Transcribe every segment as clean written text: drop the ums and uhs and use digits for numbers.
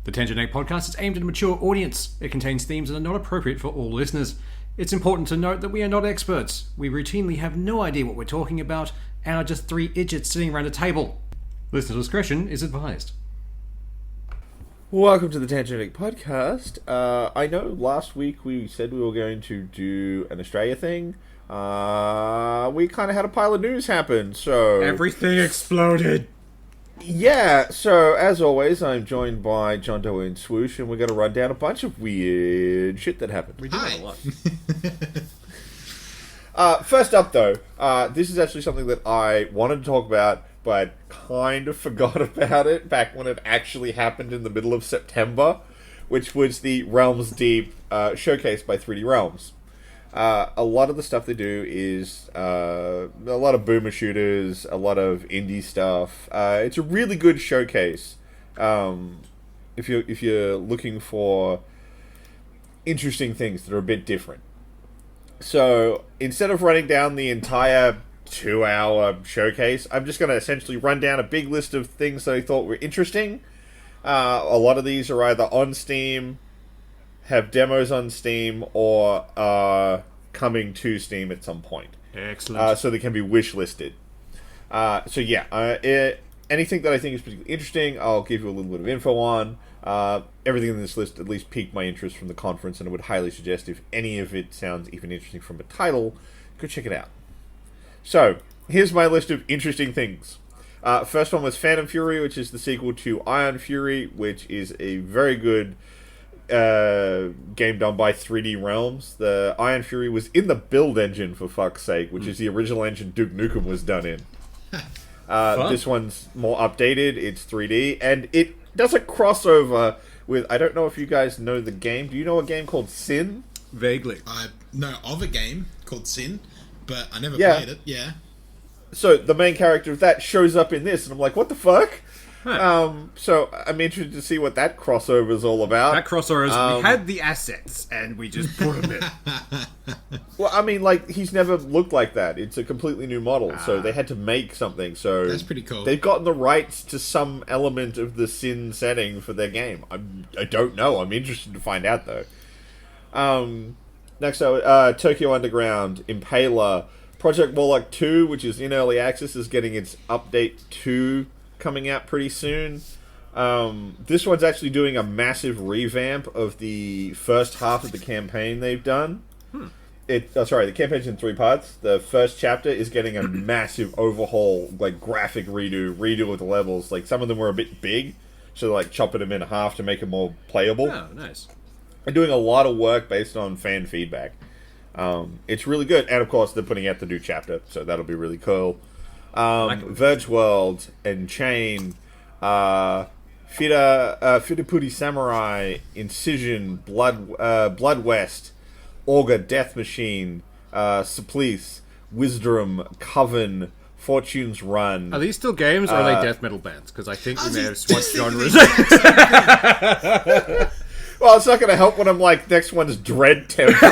The Tangent Egg podcast is aimed at a mature audience. It contains themes that are not appropriate for all listeners. It's important to note that we are not experts. We routinely have no idea what we're talking about and are just three idiots sitting around a table. Listener discretion is advised. Welcome to the Tangent Egg podcast. I know last week we said we were going to do an Australia thing. We kind of had a pile of news happen, so... Everything exploded! Yeah, so as always, I'm joined by John Doe and Swoosh, and we're going to run down a bunch of weird shit that happened. We did that a lot. First up, though, this is actually something that I wanted to talk about, but kind of forgot about it back when it actually happened in the middle of September, which was the Realms Deep showcase by 3D Realms. A lot of the stuff they do is a lot of boomer shooters, a lot of indie stuff. It's a really good showcase if you're looking for interesting things that are a bit different. So instead of running down the entire 2-hour showcase, I'm just going to essentially run down a big list of things that I thought were interesting. A lot of these are either on Steam, have demos on Steam, or are coming to Steam at some point. Excellent. So they can be wish listed. Anything that I think is particularly interesting, I'll give you a little bit of info on. Everything in this list at least piqued my interest from the conference, and I would highly suggest if any of it sounds even interesting from a title, go check it out. So, here's my list of interesting things. First one was Phantom Fury, which is the sequel to Ion Fury, which is a very good game done by 3D Realms. The Ion Fury was in the build engine, for fuck's sake, which is the original engine Duke Nukem was done in. This one's more updated, it's 3D, and it does a crossover with, I don't know if you guys know the game. Do you know a game called Sin? Vaguely. I know of a game called Sin, but I never played it, yeah. So the main character of that shows up in this, and I'm like, what the fuck? Huh. So I'm interested to see what that crossover is all about. That crossover is, we had the assets, and we just put them in. Well, I mean, like, he's never looked like that. It's a completely new model, so they had to make something. So that's pretty cool. They've gotten the rights to some element of the Sin setting for their game. I don't know. I'm interested to find out, though. Next up, Tokyo Underground, Impaler, Project Warlock 2, which is in early access, is getting its update 2 coming out pretty soon. This one's actually doing a massive revamp of the first half of the campaign they've done. The campaign's in 3 parts. The first chapter is getting a massive overhaul, like graphic redo of the levels. Like, some of them were a bit big, so they're like chopping them in half to make it more playable. Oh, nice. They're doing a lot of work based on fan feedback. It's really good, and of course they're putting out the new chapter, so that'll be really cool. Verge World, Enchain, Fidapudi Samurai, Incision, Blood West, Augur Death Machine, Supplice, Wisdom, Coven, Fortune's Run. Are these still games, or are they death metal bands? Because I think we may have switched genres. Well, it's not going to help when I'm like, next one's Dread Templar.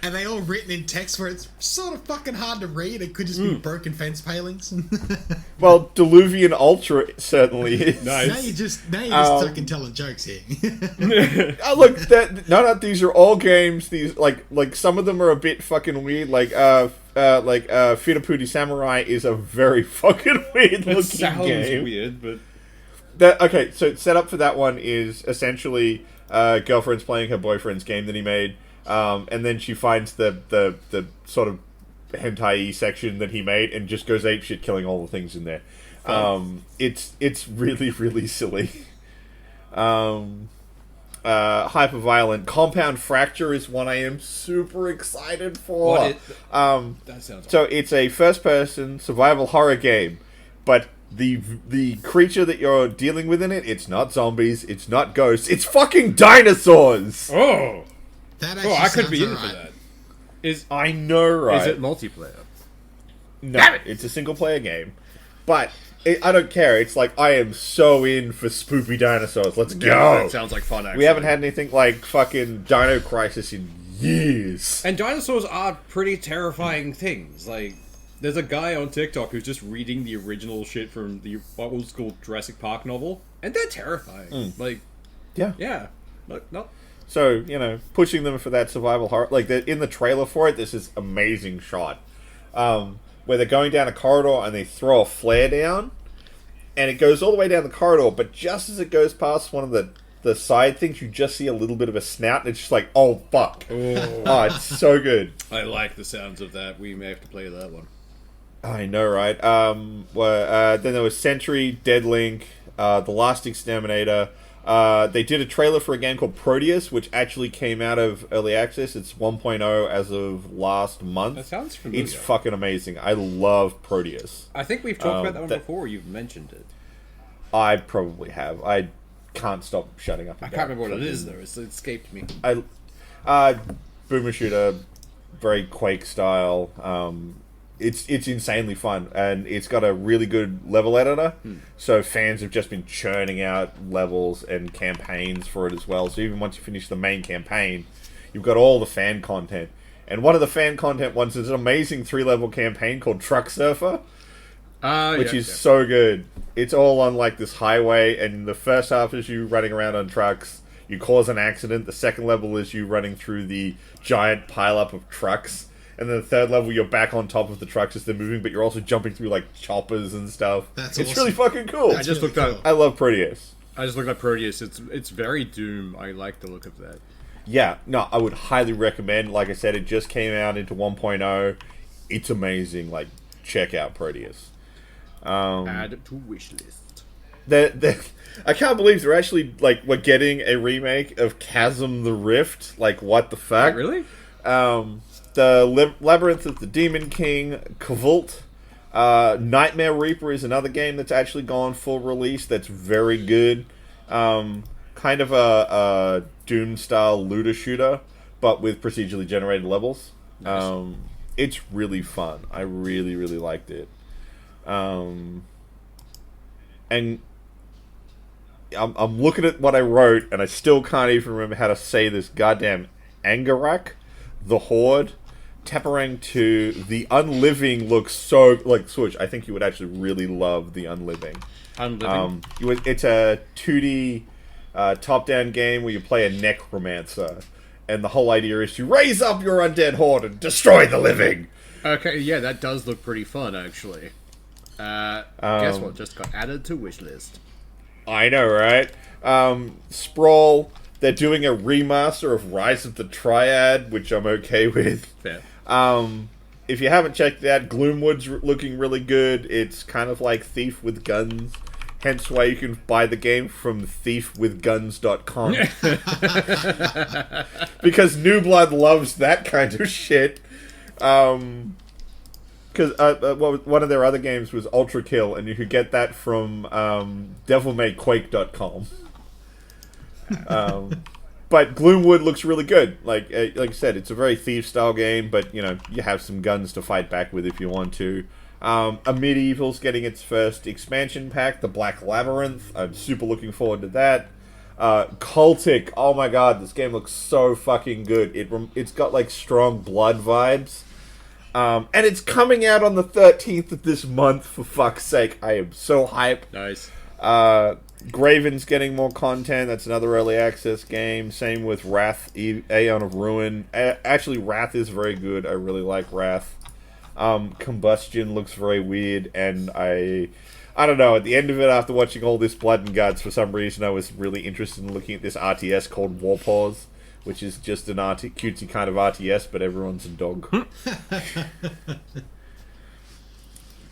And they all written in text where it's sort of fucking hard to read. It could just be broken fence palings. Well, Diluvian Ultra certainly is. Nice. Now you're just fucking telling jokes here. Look, these are all games. These like some of them are a bit fucking weird. Fidapudi Samurai is a very fucking weird looking game. Weird, but So set up for that one is essentially girlfriend's playing her boyfriend's game that he made. And then she finds the sort of hentai section that he made and just goes apeshit killing all the things in there. It's really, really silly. Hyper-violent. Compound Fracture is one I am super excited for. that sounds so it's a first-person survival horror game, but the creature that you're dealing with in it, it's not zombies, it's not ghosts, it's fucking dinosaurs! Oh! I could be in for that. I know, right? Is it multiplayer? No, it's a single-player game. But I don't care. It's like, I am so in for spoopy dinosaurs. Let's go! That sounds like fun, actually. We haven't had anything like fucking Dino Crisis in years. And dinosaurs are pretty terrifying things. Like, there's a guy on TikTok who's just reading the original shit from the old school Jurassic Park novel. And they're terrifying. Like, Yeah. yeah. Look, not. So, pushing them for that survival horror. Like, in the trailer for it, there's this amazing shot where they're going down a corridor and they throw a flare down. And it goes all the way down the corridor, but just as it goes past one of the side things, you just see a little bit of a snout, and it's just like, oh, fuck. Oh, it's so good. I like the sounds of that. We may have to play that one. I know, right? Then there was Sentry, Deadlink, The Last Exterminator. They did a trailer for a game called Proteus, which actually came out of Early Access. It's 1.0 as of last month. That sounds familiar. It's fucking amazing. I love Proteus. I think we've talked about that one before. You've mentioned it. I probably have. I can't stop shutting up. I can't remember what it is, though. It escaped me. Boomer Shooter, very Quake style. It's insanely fun, and it's got a really good level editor. So fans have just been churning out levels and campaigns for it as well. So even once you finish the main campaign, you've got all the fan content. And one of the fan content ones is an amazing 3-level campaign called Truck Surfer, which is so good. It's all on like this highway, and the first half is you running around on trucks. You cause an accident. The second level is you running through the giant pileup of trucks. And then the third level, you're back on top of the trucks as they're moving, but you're also jumping through like choppers and stuff. That's It's awesome. really fucking cool. I just looked up. I love Proteus. I just looked up Proteus. It's very Doom. I like the look of that. Yeah, no, I would highly recommend. Like I said, it just came out into 1.0. It's amazing. Like, check out Proteus. Add to wishlist. I can't believe they're actually, like, we're getting a remake of Chasm the Rift. Like, what the fuck? Really? The Labyrinth of the Demon King, Cavult. Nightmare Reaper is another game that's actually gone full release that's very good. Kind of a Doom-style looter shooter, but with procedurally generated levels. Nice. It's really fun. I really, really liked it. And I'm looking at what I wrote, and I still can't even remember how to say this goddamn Angarak, the Horde. Teparang 2, The Unliving looks so... Like, Switch, I think you would actually really love The Unliving. Unliving? It's a 2D top-down game where you play a necromancer. And the whole idea is to raise up your undead horde and destroy the living! Okay, yeah, that does look pretty fun, actually. Guess what? Just got added to wishlist. I know, right? Sprawl, they're doing a remaster of Rise of the Triad, which I'm okay with. Fair. If you haven't checked it out, Gloomwood's looking really good. It's kind of like Thief with Guns. Hence why you can buy the game from thiefwithguns.com. Because New Blood loves that kind of shit. Because one of their other games was Ultra Kill, and you could get that from devilmayquake.com. But Gloomwood looks really good. Like I said, it's a very Thief-style game, but, you have some guns to fight back with if you want to. A Medieval's getting its first expansion pack, the Black Labyrinth. I'm super looking forward to that. Cultic, oh my god, this game looks so fucking good. It's got, like, strong blood vibes. And it's coming out on the 13th of this month, for fuck's sake. I am so hyped. Nice. Graven's getting more content. That's another early access game. Same with Wrath, Aeon of Ruin. Actually, Wrath is very good. I really like Wrath. Combustion looks very weird, and I don't know. At the end of it, after watching all this blood and guts, for some reason I was really interested in looking at this RTS called Warpaws, which is just an cutesy kind of RTS, but everyone's a dog.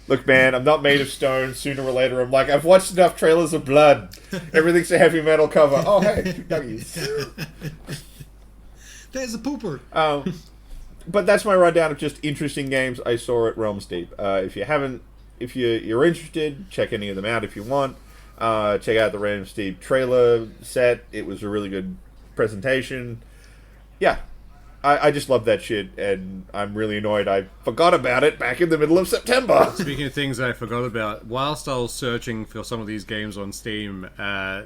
Look, man, I'm not made of stone. Sooner or later, I'm like, I've watched enough trailers of blood. Everything's a heavy metal cover. Oh, hey, doggies. There's a pooper. But that's my rundown of just interesting games I saw at Realms Deep. If you're interested, check any of them out if you want. Check out the Realms Deep trailer set. It was a really good presentation. Yeah. I just love that shit, and I'm really annoyed I forgot about it back in the middle of September. Speaking of things I forgot about, whilst I was searching for some of these games on Steam, I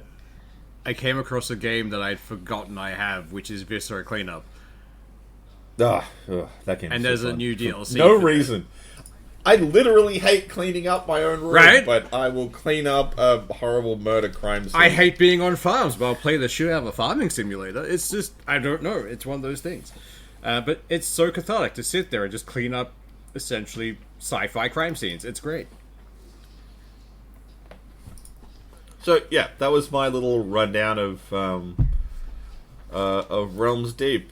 came across a game that I'd forgotten I have, which is Viscera Cleanup. That game. And there's a new DLC. No for reason. I literally hate cleaning up my own room, Right. but I will clean up a horrible murder crime scene. I hate being on farms, but I'll play the shit out of a farming simulator. It's just, I don't know. It's one of those things. But it's so cathartic to sit there and just clean up, essentially, sci-fi crime scenes. It's great. So yeah, that was my little rundown of Realms Deep.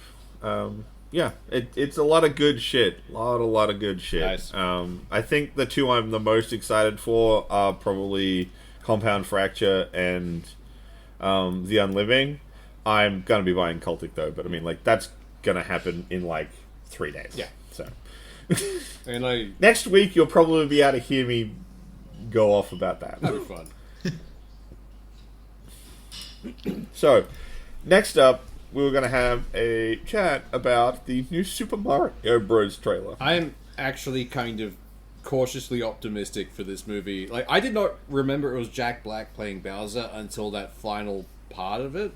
Yeah, it's a lot of good shit. A lot of good shit. Nice. I think the two I'm the most excited for are probably Compound Fracture and The Unliving. I'm gonna be buying Cultic though, but I mean, like, that's gonna happen in like 3 days. Yeah. So And next week you'll probably be able to hear me go off about that. that'd be fun. So, next up, we were going to have a chat about the new Super Mario Bros. Trailer. I am actually kind of cautiously optimistic for this movie. Like, I did not remember it was Jack Black playing Bowser until that final part of it,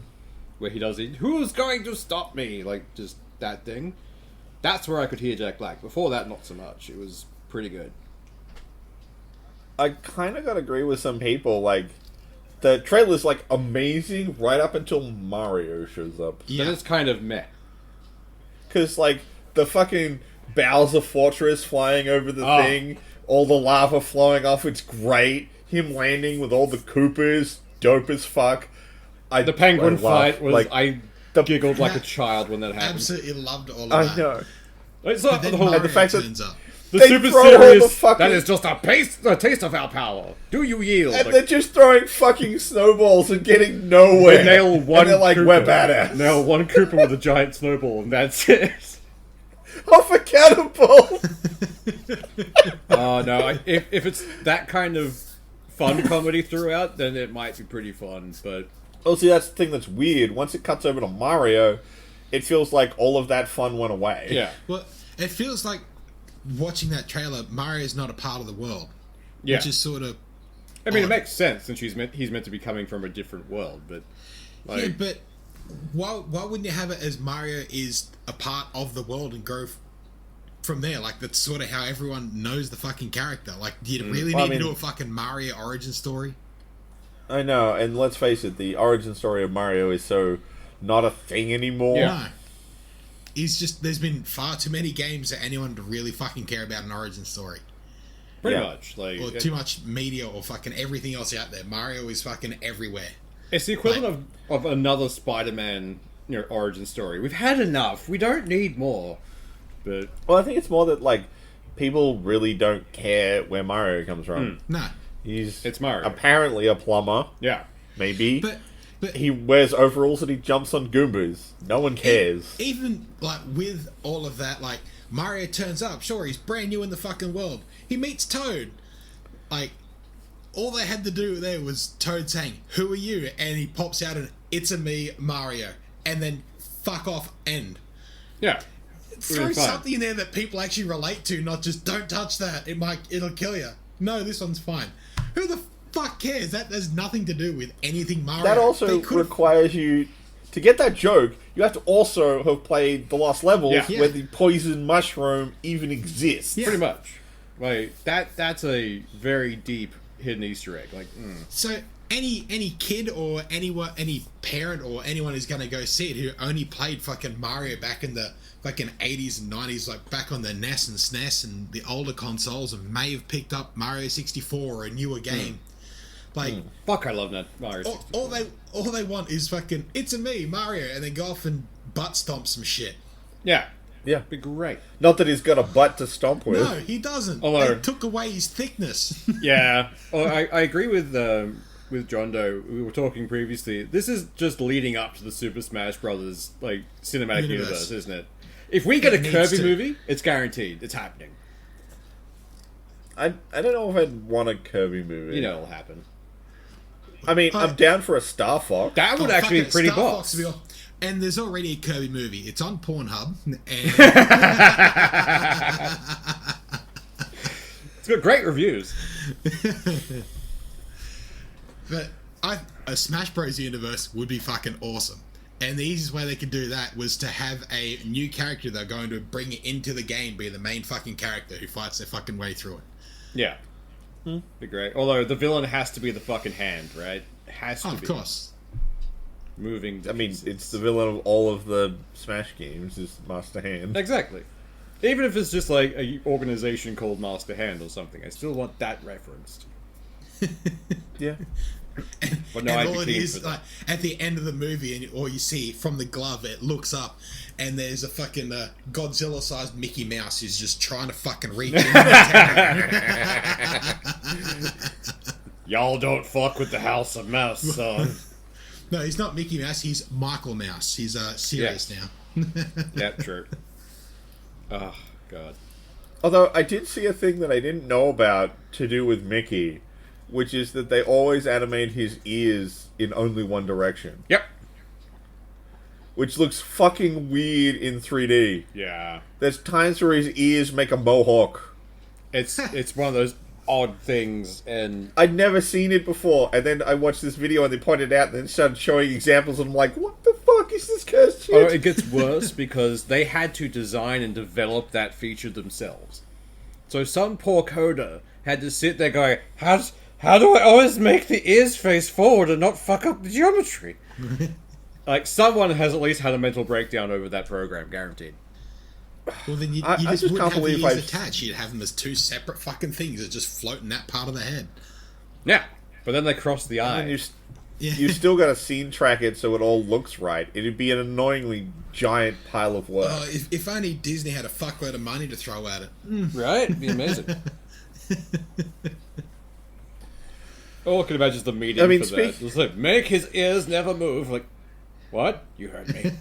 where he does it, "Who's going to stop me?" Like, just that thing. That's where I could hear Jack Black. Before that, not so much. It was pretty good. I kind of got to agree with some people. Like, the trailer's, like, amazing right up until Mario shows up. Then it's kind of meh. Because, like, the fucking Bowser Fortress flying over the thing, all the lava flowing off, it's great. Him landing with all the Koopas, dope as fuck. The penguin fight was... like, I giggled like a child when that happened. Absolutely loved all of I that. know. It's But not then the whole... Mario the fact that- turns up. The They super throw all the serious... fucking- That is just a taste of our power. Do you yield? And Like, they're just throwing fucking snowballs and getting nowhere. they nail one And they're like, Koopa. we're badass. Nail one Koopa with a giant snowball, and that's it. Off a cannonball! Oh, no. If it's that kind of fun comedy throughout, then it might be pretty fun, but... Oh, see, that's the thing that's weird. Once it cuts over to Mario, it feels like all of that fun went away. Yeah. Well, it feels like watching that trailer, Mario's not a part of the world. Yeah. Which is sort of... I mean, it odd. makes sense, since he's meant to be coming from a different world, but... Like, Yeah, but why wouldn't you have it as Mario is a part of the world and go from there? Like, that's sort of how everyone knows the fucking character. Like, do you really Well, need I to mean- do a fucking Mario origin story? I know, and let's face it, the origin story of Mario is so not a thing anymore. Yeah. No. He's just... There's been far too many games for anyone to really fucking care about an origin story. pretty Yeah. much. Like, Or too much media or fucking everything else out there. Mario is fucking everywhere. it's the equivalent of another Spider-Man, origin story. We've had enough. We don't need more. But... Well, I think it's more that, like, people really don't care where Mario comes from. No. It's Mario. Apparently a plumber, Yeah. maybe. But He wears overalls and he jumps on Goombas. No one cares. even like with all of that, like Mario turns up, sure, he's brand new in the fucking world. He meets Toad. Like, all they had to do there was Toad saying, "Who are you?" And he pops out and "It's a me, Mario," and then fuck off end. Yeah. Throw Really fun. something in there that people actually relate to, not just "Don't touch that. It'll kill you." No, this one's fine. Who the fuck cares? That has nothing to do with anything Mario. That also They could've- requires you to get that joke. You have to also have played the Lost Levels Yeah. where the poison mushroom even exists. Yeah. Pretty much. Like, that's a very deep hidden Easter egg. Like, So any kid or any parent or anyone who's going to go see it who only played fucking Mario back in the fucking 80s and 90s, like back on the NES and SNES and the older consoles, and may have picked up Mario 64 or a newer game. Like, fuck, I love that Mario 64. all they want is fucking "It's a me, Mario," and then go off and butt stomp some shit. Yeah. Yeah. Be great. Not that he's got a butt to stomp with. No, he doesn't. Although- They took away his thickness. Yeah. Well, I agree with John Doe. We were talking previously. This is just leading up to the Super Smash Brothers like cinematic universe, isn't it? If we get a It needs Kirby to. movie, it's guaranteed. It's happening. I don't know if I'd want a Kirby movie. You know it'll happen. I mean, I'm down for a Star Fox. That would Oh, actually fuck be it, pretty Star boss. Fox would be and there's already a Kirby movie. It's on Pornhub. And It's got great reviews. but a Smash Bros. Universe would be fucking awesome. And the easiest way they could do that was to have a new character they're going to bring into the game be the main fucking character who fights their fucking way through it. Yeah. Be great. Although the villain has to be the fucking hand, right? It has to Of be. course. Moving. I mean, it's the villain of all of the Smash games is Master Hand. Exactly. Even if it's just like a organization called Master Hand or something, I still want that referenced. Yeah. But no, And I'd all be it keen is, for that. like, at the end of the movie, and all you see from the glove, it looks up, and there's a fucking Godzilla-sized Mickey Mouse who's just trying to fucking reach in. Y'all don't fuck with the House of Mouse, son. No, he's not Mickey Mouse. He's Michael Mouse. He's serious now. Yeah, true. Oh, God. Although I did see a thing that I didn't know about to do with Mickey, which is that they always animate his ears in only one direction, Yep. which looks fucking weird in 3D. Yeah. There's times where his ears make a mohawk. It's one of those odd things, and I'd never seen it before, and then I watched this video and they pointed it out and then started showing examples, and I'm like, what the fuck is this cursed shit? oh, it gets worse because they had to design and develop that feature themselves. So some poor coder had to sit there going, how do I always make the ears face forward and not fuck up the geometry? Like, someone has at least had a mental breakdown over that program, guaranteed. Well, then you I just just wouldn't can't have the believe ears I've- attached. You'd have them as two separate fucking things that just float in that part of the head. Yeah, but then they cross the eye. And you, Yeah. you still got to scene track it so it all looks right. It'd be an annoyingly giant pile of work. Oh, if only Disney had a fuckload of money to throw at it. Right? It'd be amazing. All I can imagine is the meeting I mean, for that. It's like, make his ears never move. Like, what? You heard me.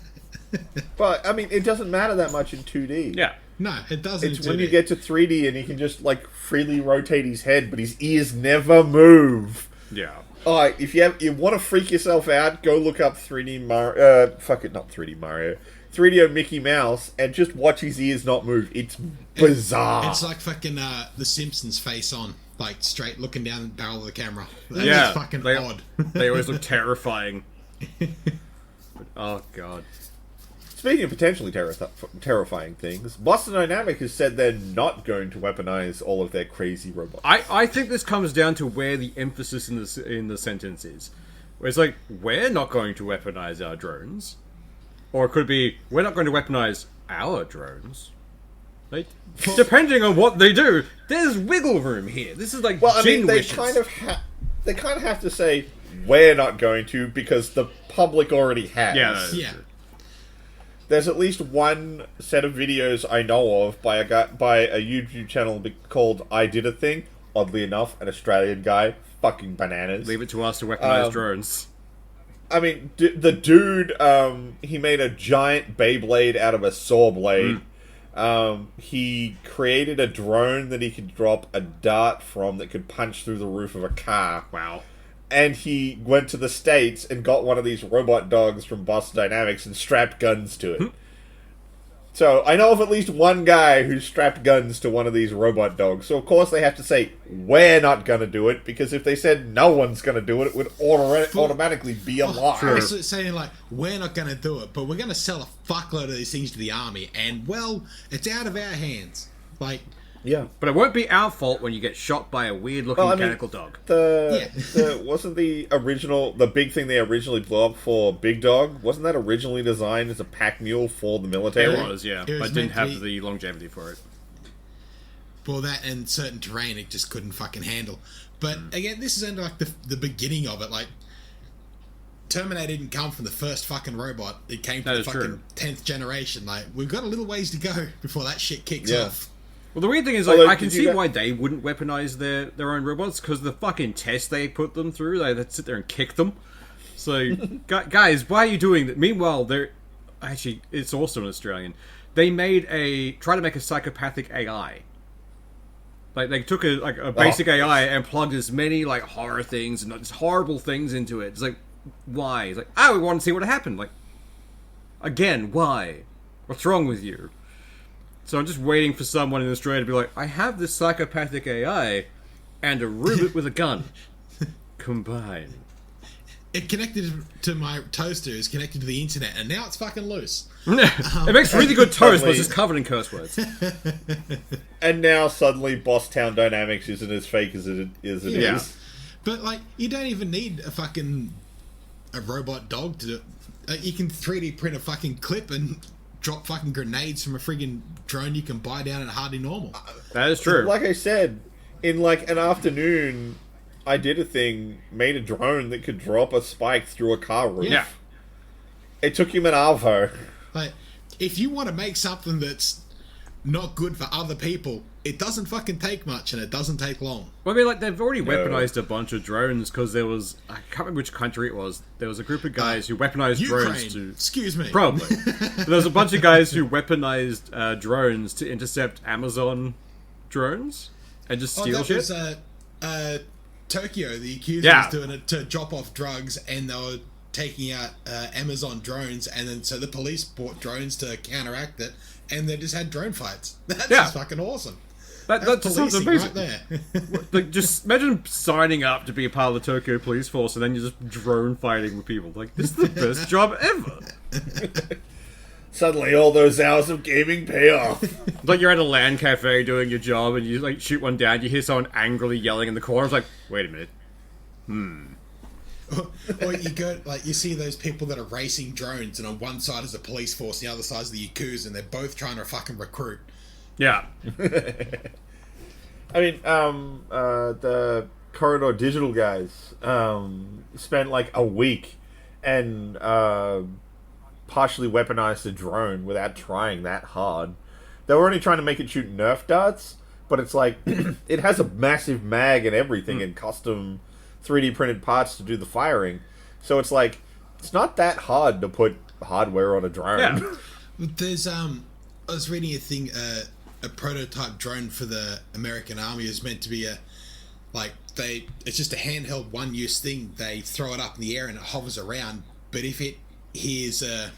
But, I mean, it doesn't matter that much in 2D. Yeah. No, it doesn't. It's do when you that. get to 3D and he can just, like, freely rotate his head, but his ears never move. Yeah. Alright, if you want to freak yourself out, go look up 3D Mario... fuck it, not 3D Mario. 3D Mickey Mouse, and just watch his ears not move. It's bizarre. It's like fucking The Simpsons face on, like straight looking down the barrel of the camera. That's Yeah. fucking they, odd. They always look terrifying. Oh, God. Speaking of potentially terrifying things, Boston Dynamic has said they're not going to weaponize all of their crazy robots. I think this comes down to where the emphasis in the sentence is. Where it's like, we're not going to weaponize our drones. Or it could be, we're not going to weaponize our drones. Like, depending on what they do, there's wiggle room here. This is like Well, I gin mean, they wishes. kind of have to say we're not going to because the public already has. Yeah, no, Yeah. There's at least one set of videos I know of by a YouTube channel called I Did a Thing. Oddly enough, an Australian guy, fucking bananas. Leave it to us to weaponize drones. I mean, the dude, he made a giant Beyblade out of a saw blade. He created a drone that he could drop a dart from that could punch through the roof of a car. Wow. And he went to the States and got one of these robot dogs from Boston Dynamics and strapped guns to it. So, I know of at least one guy who strapped guns to one of these robot dogs. So, of course, they have to say, we're not going to do it, because if they said no one's going to do it, it would automatically be a lie. Basically saying like, we're not going to do it, but we're going to sell a fuckload of these things to the army, and well, it's out of our hands. Like, Yeah. But it won't be our fault when you get shot by a weird-looking Well, I mean- mechanical dog. Wasn't the big thing they originally blew up for Big Dog, wasn't that originally designed as a pack mule for the military? It was, yeah. It was But didn't meant to have be- the longevity for it. for that and certain terrain, it just couldn't fucking handle. But again, this is only like the beginning of it. Like, Terminator didn't come from the first fucking robot. It came from That the is fucking true. 10th generation. Like, we've got a little ways to go before that shit kicks Yeah. off. Well, the weird thing is, like, Although, I can did you see get- why they wouldn't weaponize their own robots, because the fucking test they put them through, they'd sit there and kick them. So, guys, why are you doing that? Meanwhile, they're... Actually, it's also an Australian. They try to make a psychopathic AI. Like, they took a basic AI and plugged as many, like, horror things and just horrible things into it. It's like, why? It's like, we want to see what happened. Like, again, why? What's wrong with you? So I'm just waiting for someone in Australia to be like, I have this psychopathic AI and a robot with a gun. Combine. it connected to my toaster, is connected to the internet, and now it's fucking loose. It makes really good toast, but Suddenly- it's just covered in curse words. And now suddenly Boss Town Dynamics isn't as fake as it is. Yeah. But like, you don't even need a robot dog to do it. You can 3D print a fucking clip and drop fucking grenades from a friggin' drone you can buy down at Hardy Normal. That is true. Like I said, in like an afternoon, I did a thing, made a drone that could drop a spike through a car roof. Yeah. It took him an Arvo. Like, if you want to make something that's not good for other people, it doesn't fucking take much and it doesn't take long. Well, I mean, like, they've already weaponized a bunch of drones because there was... I can't remember which country it was. There was a group of guys who weaponized drones Ukraine. to... Excuse me. Probably. But there was a bunch of guys who weaponized drones to intercept Amazon drones and just steal that shit. was Tokyo. The accuser Yeah. was doing it to drop off drugs, and they were taking out Amazon drones, and then so the police bought drones to counteract it, and they just had drone fights. That's Yeah. just fucking awesome. That That's sounds policing amazing. right there. Like, just imagine signing up to be a part of the Tokyo police force and then you're just drone fighting with people. Like, this is the best job ever. Suddenly, all those hours of gaming pay off. Like, you're at a LAN cafe doing your job and you, like, shoot one down, you hear someone angrily yelling in the corner. It's like, wait a minute. Or you go, like, you see those people that are racing drones, and on one side is the police force, and the other side is the Yakuza, and they're both trying to fucking recruit. Yeah. I mean, the Corridor Digital guys spent like a week and partially weaponized a drone without trying that hard. They were only trying to make it shoot Nerf darts, but it's like it has a massive mag and everything and custom 3D printed parts to do the firing. So it's like it's not that hard to put hardware on a drone. Yeah. There's I was reading a thing, a prototype drone for the American Army is meant to be it's just a handheld one-use thing. They throw it up in the air and it hovers around, but if it hears a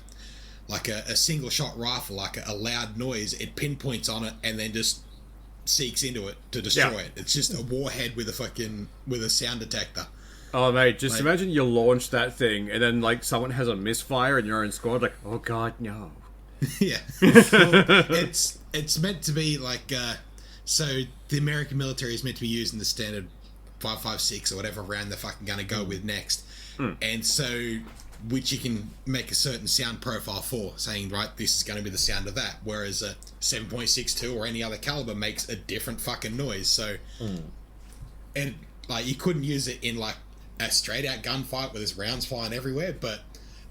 single shot rifle, like a loud noise, it pinpoints on it and then just seeks into it to destroy it. It's just a warhead with a sound detector. Oh, mate, just Like- imagine you launch that thing and then, like, someone has a misfire in your own squad. Like, oh, God, no. Yeah. Well, it's meant to be like so the American military is meant to be using the standard 5.56 or whatever round they're fucking gonna go with next. And so which you can make a certain sound profile for, saying, right, this is going to be the sound of that, whereas a 7.62 or any other caliber makes a different fucking noise. So and like you couldn't use it in like a straight out gunfight where there's rounds flying everywhere, but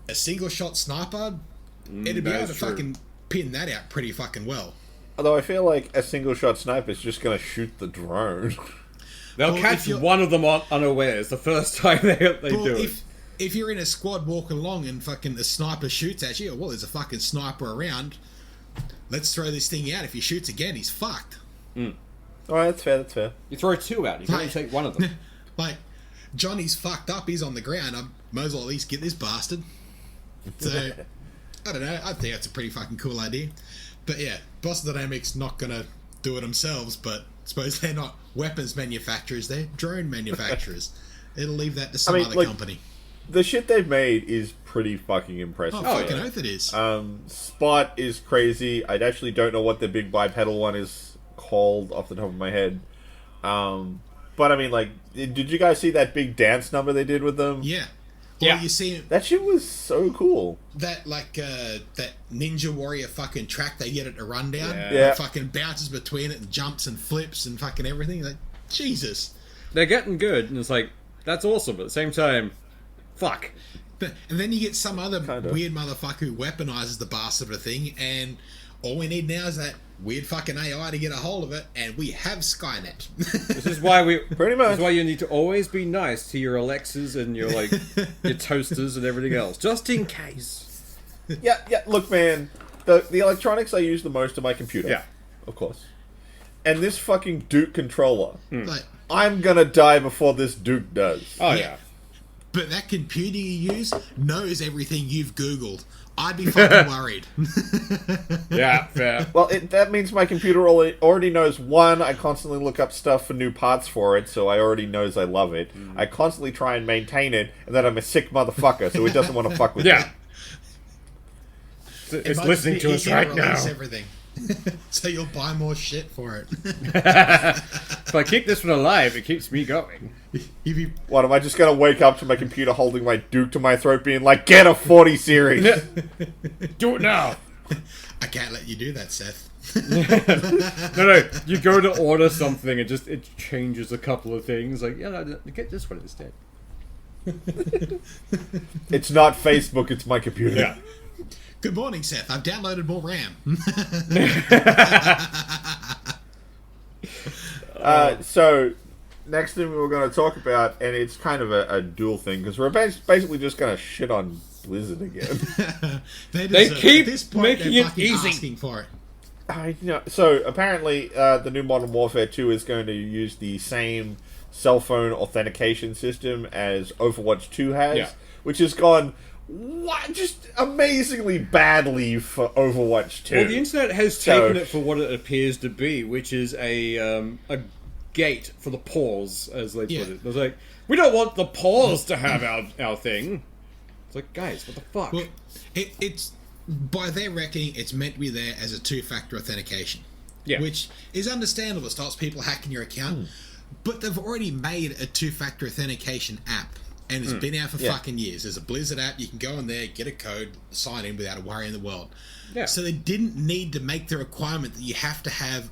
a single shot sniper, it'd be that able to is true. fucking pin that out pretty fucking well. Although I feel like a single shot sniper is just going to shoot the drone. They'll Well, catch if you're- one of them unawares the first time they Well, do it. if you're in a squad walking along and fucking a sniper shoots at you, well, there's a fucking sniper around. Let's throw this thing out. If he shoots again, he's fucked. Alright, that's fair, that's fair. You throw two out, you can only take one of them. Like, Johnny's fucked up. He's on the ground. I might as well at least get this bastard. So, I don't know. I think that's a pretty fucking cool idea. But yeah, Boston Dynamics not gonna do it themselves. But I suppose they're not weapons manufacturers. They're drone manufacturers. It'll leave that to some mean, other like- company. The shit they've made is pretty fucking impressive. Oh, fucking yeah. oath it is. Spot is crazy. I actually don't know what the big bipedal one is called off the top of my head. But I mean, like, did you guys see that big dance number they did with them? Yeah. Yeah. Or you see That shit was so cool. that that Ninja Warrior fucking track they get it to run down. Yeah. Yeah. It fucking bounces between it and jumps and flips and fucking everything. Like, Jesus. They're getting good, and it's like, that's awesome, but at the same time, fuck. And then you get some other Kinda. weird motherfucker who weaponizes the bastard of a thing, and all we need now is that weird fucking AI to get a hold of it, and we have Skynet. This is why we... Pretty much. This is why you need to always be nice to your Alexas and your, like, your toasters and everything else, just in case. Yeah, look, man. The electronics I use the most are my computer. Yeah. Of course. And this fucking Duke controller. Like, I'm gonna die before this Duke does. Oh, Yeah. yeah. But that computer you use knows everything you've Googled. I'd be fucking worried. Yeah, fair. Well, that means my computer already knows, one, I constantly look up stuff for new parts for it, so I already knows I love it. I constantly try and maintain it, and then I'm a sick motherfucker, so it doesn't want to fuck with Yeah. me. It's might listening be to us easier right now. release everything. So you'll buy more shit for it. If I keep this one alive, it keeps me going. You'd be What, am I just going to wake up to my computer holding my Duke to my throat being like, get a 40 series? Do it now. I can't let you do that, Seth. No, you go to order something and it changes a couple of things. Like, yeah, no, get this one instead. It's not Facebook, it's my computer. Yeah. Good morning, Seth. I've downloaded more RAM. So, next thing we were going to talk about, and it's kind of a dual thing, because we're basically just going to shit on Blizzard again. They keep at this point, making they're it fucking easy. asking for it. So, apparently, the new Modern Warfare 2 is going to use the same cell phone authentication system as Overwatch 2 has, Yeah. which has gone just amazingly badly for Overwatch 2. Well, the internet has So- taken it for what it appears to be, which is a gate for the pause, as they Yeah. put it. They're like, we don't want the pause to have our thing. It's like, guys, what the fuck? Well, it's by their reckoning, it's meant to be there as a two-factor authentication, Yeah. which is understandable. It stops people hacking your account, but they've already made a two-factor authentication app, and it's been out for fucking years. There's a Blizzard app. You can go in there, get a code, sign in without a worry in the world. Yeah. So they didn't need to make the requirement that you have to have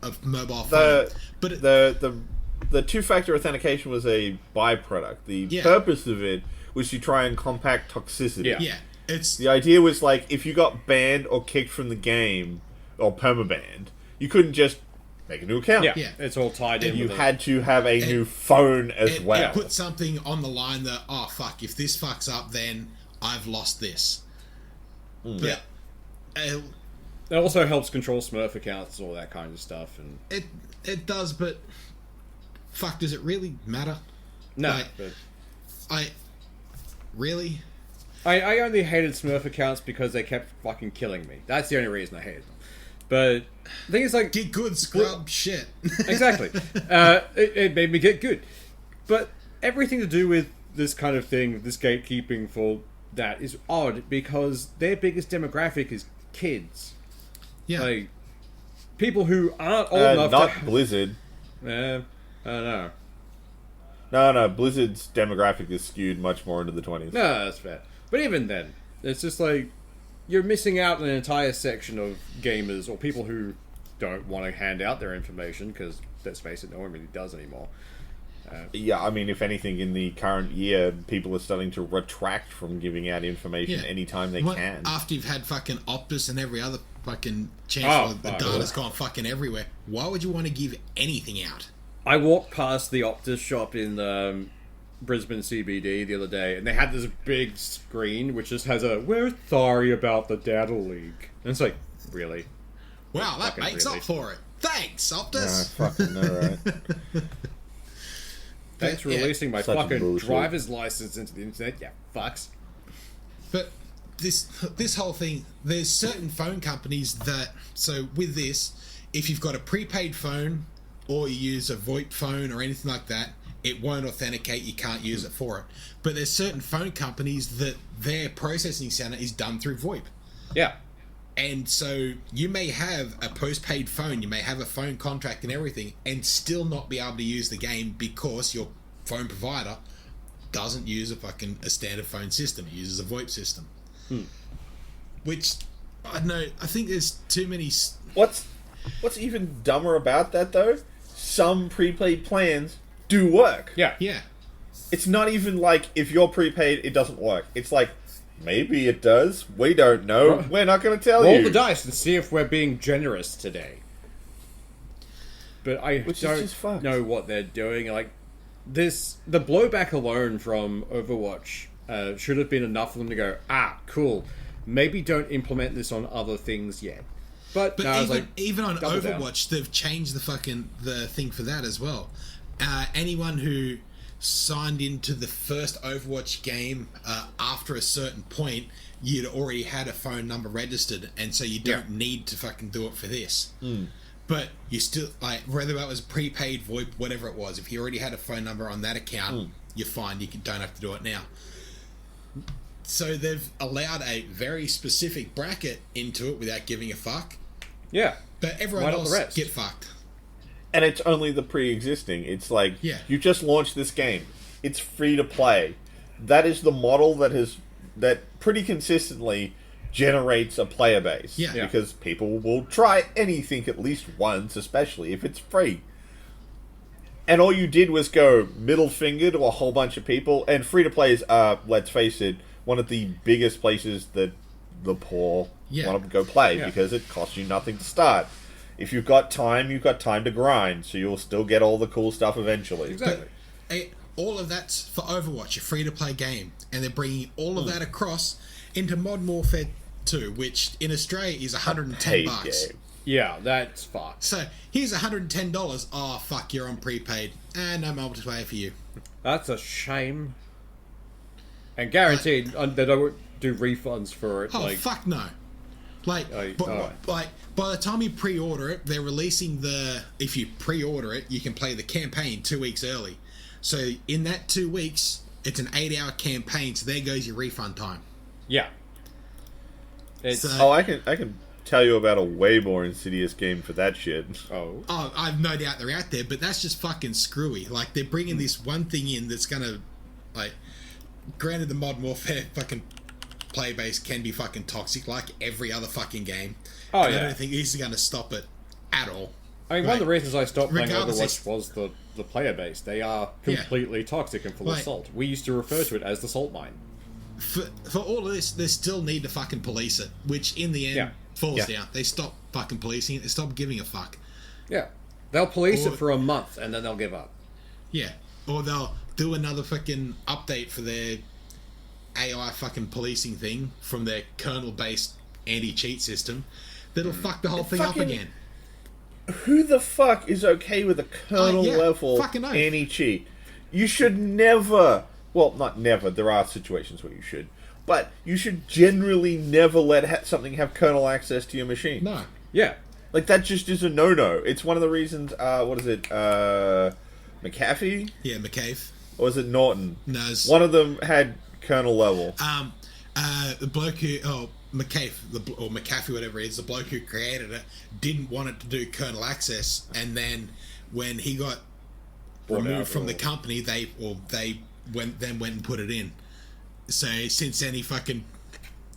a mobile phone. The two-factor authentication was a byproduct. The Yeah. purpose of it was to try and compact toxicity. Yeah. Yeah, it's The idea was like, if you got banned or kicked from the game, or permabanned, you couldn't just make a new account. yeah, yeah. it's all tied in. You with it. had to have a new phone as it well. put something on the line that, oh fuck, if this fucks up, then I've lost this. But It also helps control Smurf accounts and all that kind of stuff. And it does, but fuck, does it really matter? no, Like, but I really. I only hated Smurf accounts because they kept fucking killing me. That's the only reason I hated them. But the thing is, like, Get good, scrub shit. exactly, it made me get good. But everything to do with this kind of thing, this gatekeeping for that, is odd because their biggest demographic is kids. Yeah. Like people who aren't old enough not to. Blizzard. I don't know. No, Blizzard's demographic is skewed much more into the 20s. No, that's fair. But even then, it's just like you're missing out on an entire section of gamers or people who don't want to hand out their information because, let's face it, no one really does anymore. Yeah, I mean, if anything, in the current year, people are starting to retract from giving out information anytime they What- can. After you've had fucking Optus and every other fucking chance Oh, where the fuck. data's gone fucking everywhere, why would you want to give anything out? I walked past the Optus shop in Brisbane CBD the other day, and they had this big screen which just has a "We're sorry about the data leak," and it's like, really? Wow, that Fucking makes really. up for it. Thanks, I Optus. fucking know, right? Thanks for Yeah. releasing my Such fucking bullshit. driver's license into the internet. Yeah, fucks. But this whole thing, there's certain phone companies that, so with this, if you've got a prepaid phone or you use a VoIP phone or anything like that, it won't authenticate, you can't use it for it. But there's certain phone companies that their processing center is done through VoIP. Yeah. And so you may have a postpaid phone, you may have a phone contract and everything, and still not be able to use the game because your phone provider doesn't use a standard phone system. It uses a VoIP system. Which, I don't know, I think there's too many... What's even dumber about that, though? Some prepaid plans do work. Yeah. Yeah. It's not even like, if you're prepaid, it doesn't work. It's like, maybe it does. We don't know. We're not going to tell Roll you. the dice and see if we're being generous today. But I Which is don't just fucked. know what they're doing. Like this, the blowback alone from Overwatch should have been enough for them to go, cool. Maybe don't implement this on other things yet. But, But no, I was even, like, even on double down. Overwatch, they've changed the thing for that as well. Anyone who... signed into the first Overwatch game after a certain point, you'd already had a phone number registered, and so you don't need to fucking do it for this. But you still, like, whether that was prepaid, VoIP, whatever it was, if you already had a phone number on that account, you're fine. You don't have to do it now. So they've allowed a very specific bracket into it without giving a fuck. Yeah. But everyone Why not the else rest? get fucked. And it's only the pre-existing. It's like, Yeah. you just launched this game. It's free to play. That is the model that pretty consistently generates a player base. Yeah. Because people will try anything at least once, especially if it's free. And all you did was go middle finger to a whole bunch of people. And free to play is, let's face it, one of the biggest places that the poor want to go play, because it costs you nothing to start. If you've got time to grind, so you'll still get all the cool stuff eventually. Exactly. But, all of that's for Overwatch, a free-to-play game, and they're bringing all of that across into Modern Warfare 2, which in Australia is $110. Paid game. Yeah, that's fucked. So here's $110. Oh fuck, you're on prepaid, and no multiplayer for you. That's a shame. And guaranteed, they don't do refunds for it. Oh like, fuck no. Like, alright. like by the time you pre-order it, they're releasing if you pre-order it, you can play the campaign 2 weeks early. So in that 2 weeks, it's an 8-hour campaign. So there goes your refund time. yeah. It's, So- I can tell you about a way more insidious game for that shit. oh. Oh, I've no doubt they're out there, but that's just fucking screwy. Like, they're bringing this one thing in that's gonna, like, granted the Modern Warfare fucking play base can be fucking toxic, like every other fucking game. Oh, And I yeah. don't think this is gonna stop it at all. I mean, one of the reasons I stopped playing Regardless, Overwatch was the player base. They are completely toxic and full of Like- salt. We used to refer to it as the salt mine. For all of this, they still need to fucking police it, which in the end Yeah. falls Yeah. down. They stop fucking policing it. They stop giving a fuck. Yeah. They'll police Or- it for a month and then they'll give up. Yeah. Or they'll do another fucking update for their AI fucking policing thing from their kernel-based anti-cheat system that'll fuck the whole thing up Fucking- again. Who the fuck is okay with a kernel yeah, level fucking oath. anti-cheat? You should never, well, not never, there are situations where you should, but you should generally never let something have kernel access to your machine. No. Yeah. Like, that just is a no-no. It's one of the reasons, what is it, McAfee? Yeah, McCabe. Or was it Norton? No, it's- One of them had kernel level. the bloke who, McCabe, or McAfee, whatever it is, the bloke who created it, didn't want it to do kernel access, and then when he got removed from the company, they went and put it in. So since then, he fucking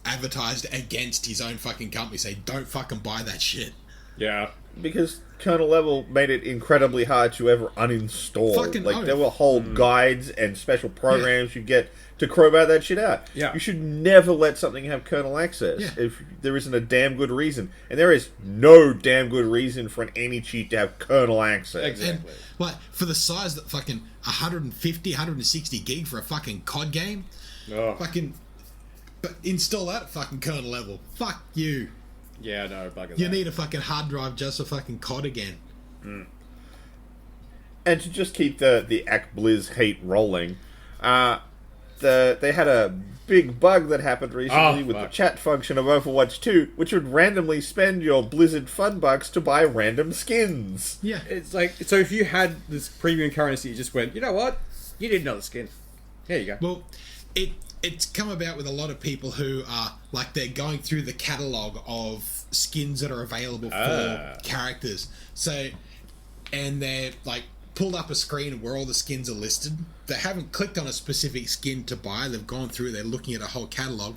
advertised against his own fucking company, say don't fucking buy that shit. Yeah. Because kernel level made it incredibly hard to ever uninstall. Fucking like, oath. there were whole guides and special programs you get to crowbar that shit out. Yeah. You should never let something have kernel access Yeah. if there isn't a damn good reason. And there is no damn good reason for an anti-cheat to have kernel access. Exactly. And like for the size that fucking 150, 160 gig for a fucking COD game, Oh. fucking, but install that at fucking kernel level. Fuck you. Yeah, no, bugger You that. need a fucking hard drive just for fucking COD again. And to just keep the ActBlizz hate rolling, they had a big bug that happened recently with the fuck. chat function of Overwatch 2, which would randomly spend your Blizzard Fun Bucks to buy random skins. Yeah. It's like, so if you had this premium currency, you just went, you know what? You need another skin. There you go. Well, it's come about with a lot of people who are like they're going through the catalog of skins that are available for characters. So, and they're like pulled up a screen where all the skins are listed. They haven't clicked on a specific skin to buy. They've gone through. They're looking at a whole catalog,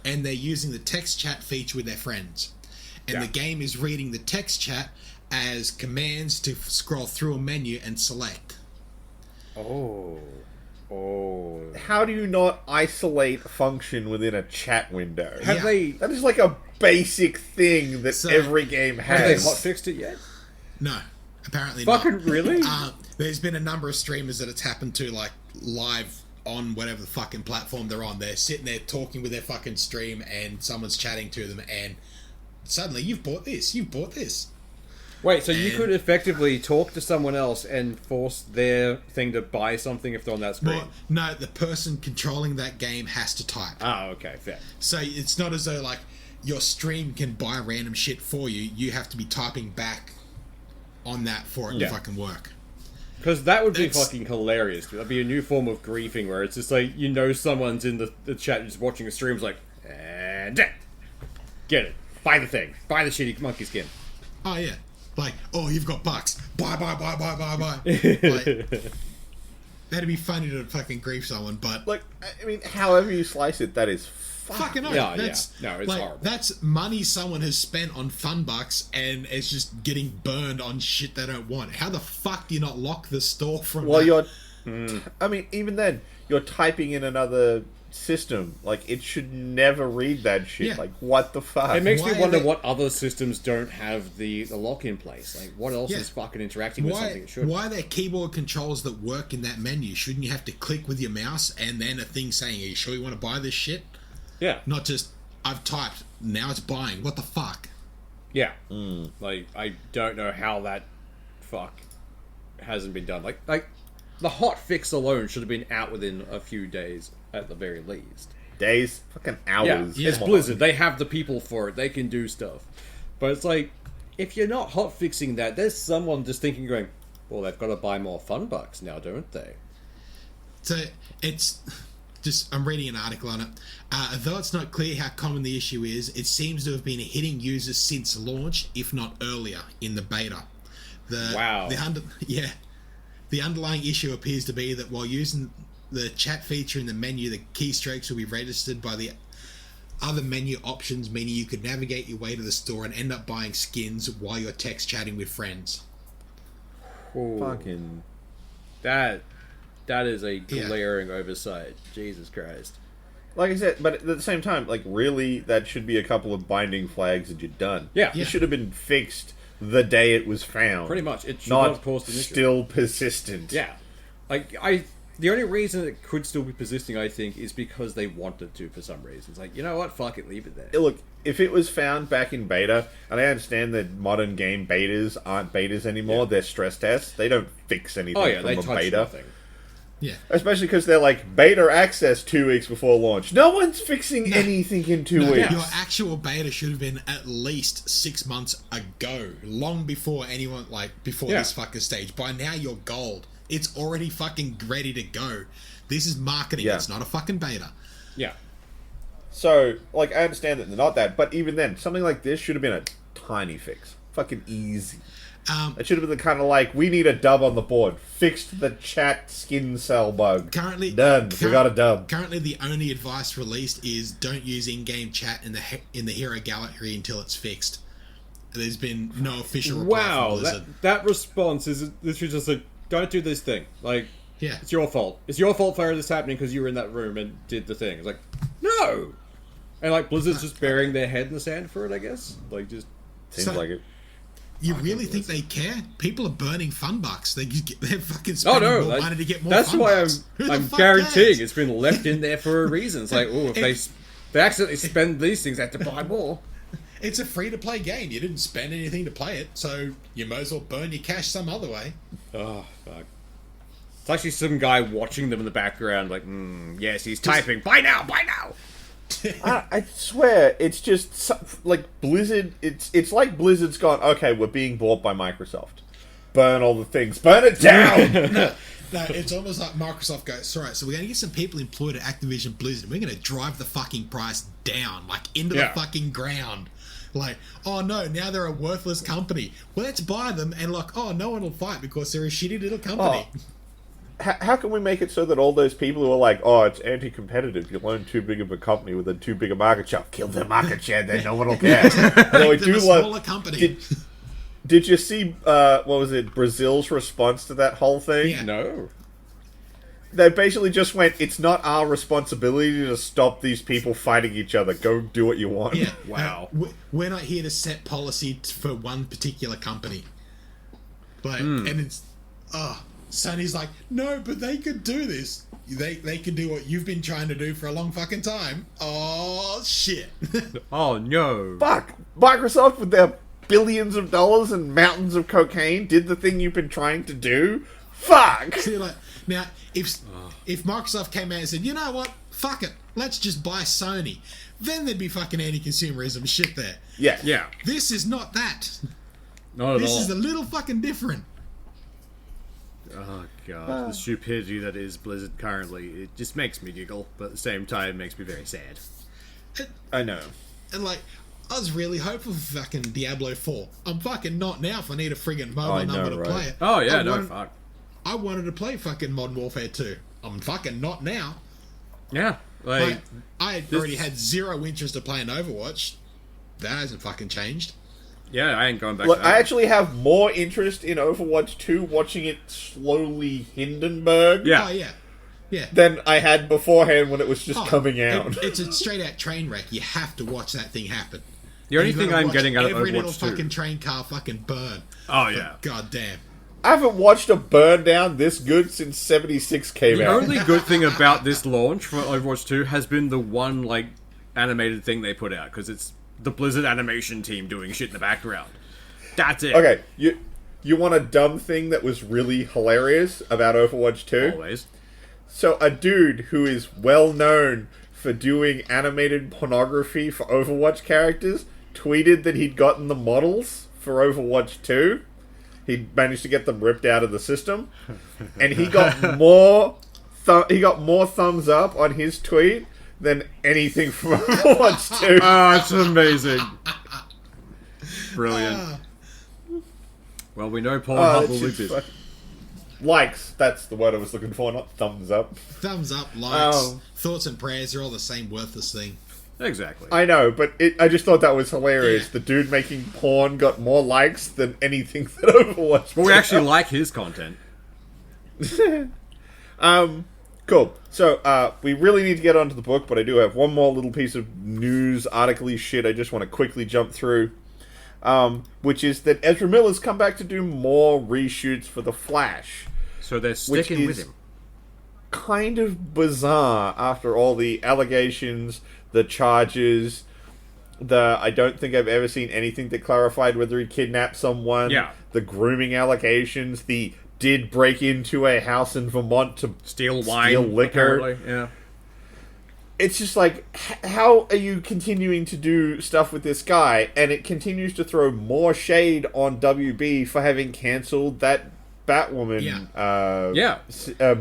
and they're using the text chat feature with their friends. And the game is reading the text chat as commands to scroll through a menu and select. Oh. How do you not isolate function within a chat window? Have Yeah. they That is like a basic thing that So- every game have they has. hotfixed it yet? No, apparently not. Fucking really? There's been a number of streamers that it's happened to, like live on whatever the fucking platform they're on. They're sitting there talking with their fucking stream, and someone's chatting to them, and suddenly you've bought this. Wait, so you And- could effectively talk to someone else and force their thing to buy something if they're on that screen? Well, no, the person controlling that game has to type. Ah, okay, fair. So it's not as though like your stream can buy random shit for you. You have to be typing back on that for it Yeah. to fucking work. Because that would be It's- fucking hilarious. That'd be a new form of griefing where it's just like, you know, someone's in the chat just watching a stream, it's like, and get it. Buy the thing. Buy the shitty monkey skin. Oh yeah, like oh you've got bucks. Buy. Like, that'd be funny to fucking grief someone, but Like, I mean, however you slice it, that is fucking hell. Yeah, That's yeah. No, it's like, horrible. That's money someone has spent on fun bucks, and it's just getting burned on shit they don't want. How the fuck do you not lock the store from? Well, that? you're. I mean, even then, you're typing in another system. Like, it should never read that shit. Yeah. Like, what the fuck? It makes Why me are wonder they- what other systems don't have the lock in place. Like, what else Yeah. is fucking interacting with something Why, it should? why are there keyboard controls that work in that menu? Shouldn't you have to click with your mouse and then a thing saying, "Are you sure you want to buy this shit?" Yeah. Not just I've typed, now it's buying. What the fuck? Yeah. Like, I don't know how that fuck hasn't been done. Like the hot fix alone should have been out within a few days at the very least. Days, fucking Yeah, hours. it's Come on. Blizzard. They have the people for it. They can do stuff. But it's like, if you're not hot fixing that, there's someone just thinking, going, well, they've got to buy more fun bucks now, don't they? So it's just I'm reading an article on it. Though it's not clear how common the issue is, it seems to have been hitting users since launch, if not earlier, in the beta. Wow. The underlying issue appears to be that while using the chat feature in the menu, the keystrokes will be registered by the other menu options, meaning you could navigate your way to the store and end up buying skins while you're text chatting with friends. Fucking. That is a glaring oversight. Jesus Christ. Like I said, but at the same time, like, really, that should be a couple of binding flags and you're done. Yeah. It should have been fixed the day it was found. Pretty much. It should not Not have caused an issue. still persistent. Yeah. Like, the only reason it could still be persisting, I think, is because they wanted to for some reason. It's like, you know what? Fuck it, leave it there. Look, if it was found back in beta, and I understand that modern game betas aren't betas anymore, they're stress tests. They don't fix anything Oh yeah, from they a touched beta. nothing. Yeah. Especially because they're like, beta access 2 weeks before launch. No one's fixing anything in 2 No, weeks. your actual beta should have been at least 6 months ago, long before anyone, before Yeah. this fucking stage. By now, you're gold. It's already fucking ready to go. This is marketing. Yeah. It's not a fucking beta. Yeah. So, like, I understand that they're not that, but even then, something like this should have been a tiny fix. Fucking easy. It should have been the kind of like, we need a dub on the board. Fixed the chat skin cell bug. Currently, Done. We got a dub. Currently, the only advice released is don't use in-game chat in the hero gallery until it's fixed. There's been no official reply from Wow, Blizzard. that response is literally just like, don't do this thing. Like, Yeah. it's your fault. It's your fault for this happening because you were in that room and did the thing. It's like, no! And like, Blizzard's just burying their head in the sand for it, I guess. Like, just... Seems So- like it. You really think they care? People are burning fun bucks. They're fucking Oh spending no, more money to get more that's fun why bucks. Who the I'm fuck guaranteeing cares? it's been left in there for a reason. It's like, oh, if they accidentally spend these things, they have to buy more. It's a free-to-play game. You didn't spend anything to play it, so you might as well burn your cash some other way. Oh, fuck. It's actually some guy watching them in the background, like, yes, he's typing. Buy now, buy now! I swear, it's just like Blizzard. It's like Blizzard's gone. Okay, we're being bought by Microsoft. Burn all the things. Burn it down. No, it's almost like Microsoft goes, all right, so we're going to get some people employed at Activision Blizzard. We're going to drive the fucking price down, like into Yeah. the fucking ground. Like, oh no, now they're a worthless company. Well, let's buy them, and like, oh, no one will fight because they're a shitty little company. How can we make it so that all those people who are like, oh, it's anti-competitive, you'll own too big of a company with a too big a market share, kill their market share, then no one will care. Although I Make them do a love. smaller company. Did you see what was it? Brazil's response to that whole thing? Yeah. No. They basically just went, "It's not our responsibility to stop these people fighting each other. Go do what you want." Yeah. Wow. We're not here to set policy for one particular company. Like, and it's, Sony's like, no, but they could do this. They could do what you've been trying to do for a long fucking time. Oh, shit. Oh, no. Fuck Microsoft with their billions of dollars and mountains of cocaine did the thing you've been trying to do, fuck. See, like, now, if Microsoft came out and said, you know what, fuck it, let's just buy Sony, then there'd be fucking anti-consumerism shit there. Yeah. Yeah. This is not that. Not at This all. is a little fucking different. Oh god, the stupidity that is Blizzard currently, it just makes me giggle, but at the same time it makes me very sad. I know. And like, I was really hopeful for fucking Diablo 4. I'm fucking not now if I need a friggin' mobile I know, number to right? play it. Oh yeah, I wanted, fuck. I wanted to play fucking Modern Warfare 2. I'm fucking not now. Yeah, like, I already had zero interest in playing Overwatch. That hasn't fucking changed. yeah, I ain't going back Look, to that. I actually have more interest in Overwatch 2 watching it slowly Hindenburg Yeah. Oh, yeah. Yeah. than I had beforehand when it was just Oh, coming out. It's a straight out train wreck. You have to watch that thing happen. The only You've thing gotta I'm watch getting out of every little Overwatch 2. fucking train car fucking burn. Oh yeah. God damn. I haven't watched a burn down this good since 76 came The out. only good thing about this launch for Overwatch 2 has been the one, like, animated thing they put out, because it's the Blizzard animation team doing shit in the background. That's it. Okay, you want a dumb thing that was really hilarious about Overwatch 2? Always. So a dude who is well known for doing animated pornography for Overwatch characters tweeted that he'd gotten the models for Overwatch 2. He'd managed to get them ripped out of the system, and he got more thumbs up on his tweet than anything from Overwatch 2. Oh, it's amazing. Brilliant. Well, we know Pornhub will leak this. Likes, that's the word I was looking for, not thumbs up. Thumbs up, likes, Oh. thoughts and prayers are all the same worthless thing. Exactly. I know, but I just thought that was hilarious. Yeah. The dude making porn got more likes than anything that Overwatch But we did. actually like his content. Cool. So, we really need to get onto the book, but I do have one more little piece of news article-y shit I just want to quickly jump through. Which is that Ezra Miller's come back to do more reshoots for The Flash. So they're sticking with is- him. Kind of bizarre after all the allegations, the charges, I don't think I've ever seen anything that clarified whether he kidnapped someone, Yeah. the grooming allegations, the did break into a house in Vermont to Steal wine, steal liquor. apparently. Yeah. It's just like, how are you continuing to do stuff with this guy? And it continues to throw more shade on WB for having cancelled that Batwoman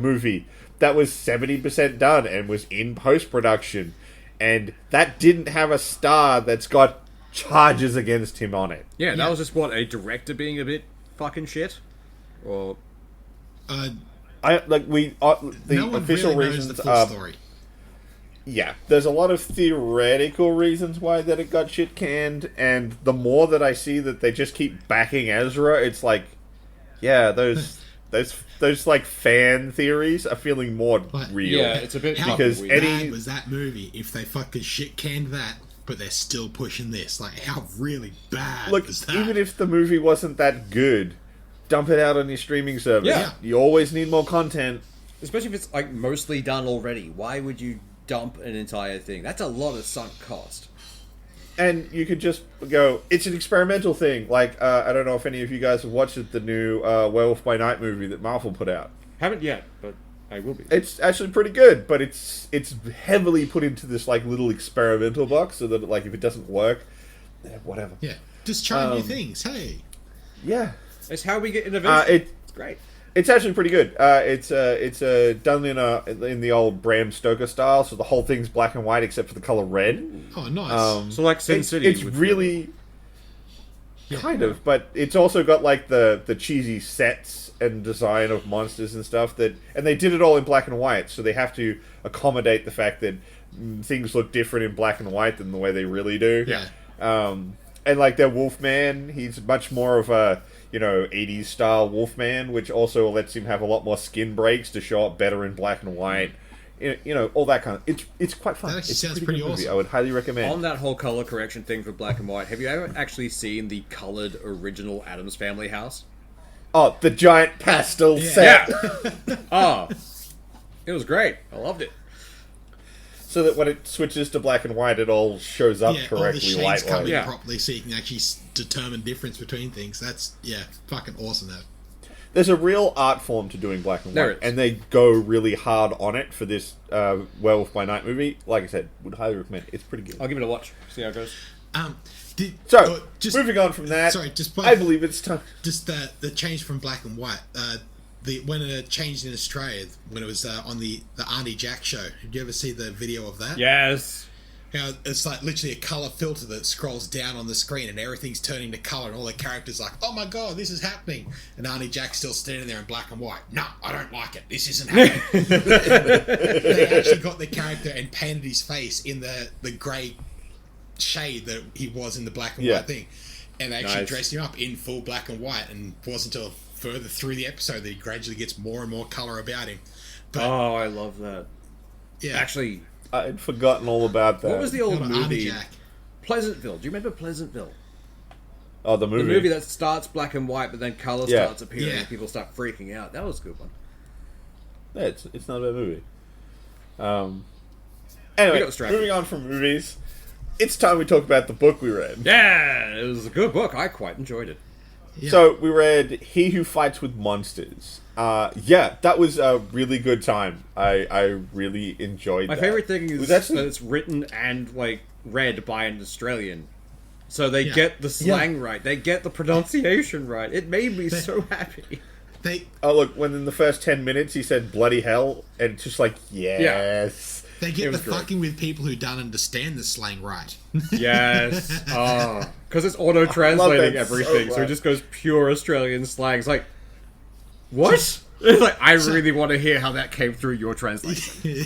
movie that was 70% done and was in post-production. And that didn't have a star that's got charges against him on it. Yeah, that Yeah. was just, what, a director being a bit fucking shit? Or... Uh, The no one official really knows reasons the full are... story. Yeah, there's a lot of theoretical reasons why that it got shit canned, and the more that I see that they just keep backing Ezra, it's like, yeah, those like fan theories are feeling more But- real. Yeah, it's a bit How Because weird. any- bad was that movie if they fucking shit canned that, but they're still pushing this? Like, how really bad Look, was that? even if the movie wasn't that good, dump it out on your streaming service. Yeah. You always need more content. Especially if it's like mostly done already. Why would you dump an entire thing? That's a lot of sunk cost. And you could just go, it's an experimental thing. Like, I don't know if any of you guys have watched the new Werewolf by Night movie that Marvel put out. Haven't yet, but I will be. It's actually pretty good, but it's heavily put into this like little experimental box, so that like if it doesn't work, whatever. yeah, just try new things. Hey, Yeah, It's how we get innovation. it's Great. it's actually pretty good. It's done in the old Bram Stoker style, so the whole thing's black and white except for the color red. oh nice. So like Sin It's, City. it's with really kind of, but it's also got like the cheesy sets and design of monsters and stuff and they did it all in black and white, so they have to accommodate the fact that things look different in black and white than the way they really do. Yeah. And like their Wolfman, he's much more of a 80s style Wolfman, which also lets him have a lot more skin breaks to show up better in black and white. All that kind of. It's quite fun. That actually It's a sounds good pretty movie. awesome. I would highly recommend. On that whole color correction thing for black and white, have you ever actually seen the colored original Addams Family house? Oh, the giant pastel Yeah. set. Oh, it was great. I loved it. so that when it switches to black and white, it all shows up all the correctly, shades come in light-wise. Yeah. properly, so you can actually determine difference between things. That's fucking awesome. That. There's a real art form to doing black and There white, is. and they go really hard on it for this Werewolf by Night movie. Like I said, would highly recommend. It's pretty good. I'll give it a watch. See how it goes. So, just moving on from that, sorry, just I believe it's time. just the change from black and white. When it changed in Australia, when it was on the Auntie Jack show. Did you ever see the video of that? Yes. How it's like literally a color filter that scrolls down on the screen and everything's turning to color and all the characters like, oh my god, this is happening, and Auntie Jack's still standing there in black and white. No, I don't like it. This isn't happening. They actually got the character and painted his face in the grey shade that he was in the black and white thing, and they actually Nice. dressed him up in full black and white. And it wasn't until further through the episode that he gradually gets more and more color about him. But Oh, I love that. yeah, Actually, I'd forgotten all about that. what was the old Not Auntie movie? Jack. Pleasantville. Do you remember Pleasantville? Oh, the movie. The movie that starts black and white, but then color Yeah. starts appearing Yeah. and people start freaking out. That was a good one. Yeah, it's not a bad movie. We Anyway, got distracted. moving on from movies, it's time we talk about the book we read. Yeah, it was a good book. I quite enjoyed it. Yeah. So we read He Who Fights with Monsters. That was a really good time. I really enjoyed My that. favorite thing It is was that actually it's written and like read by an Australian, so they Yeah. get the slang right. They get the pronunciation right. It made me so happy. they oh look, when in the first 10 minutes he said bloody hell, and it's just like yes. They It get the was great. fucking with people who don't understand the slang right. Yes, because it's auto translating that so everything, so it much. just goes pure Australian slang. It's like, what? It's like I really want to hear how that came through your translation.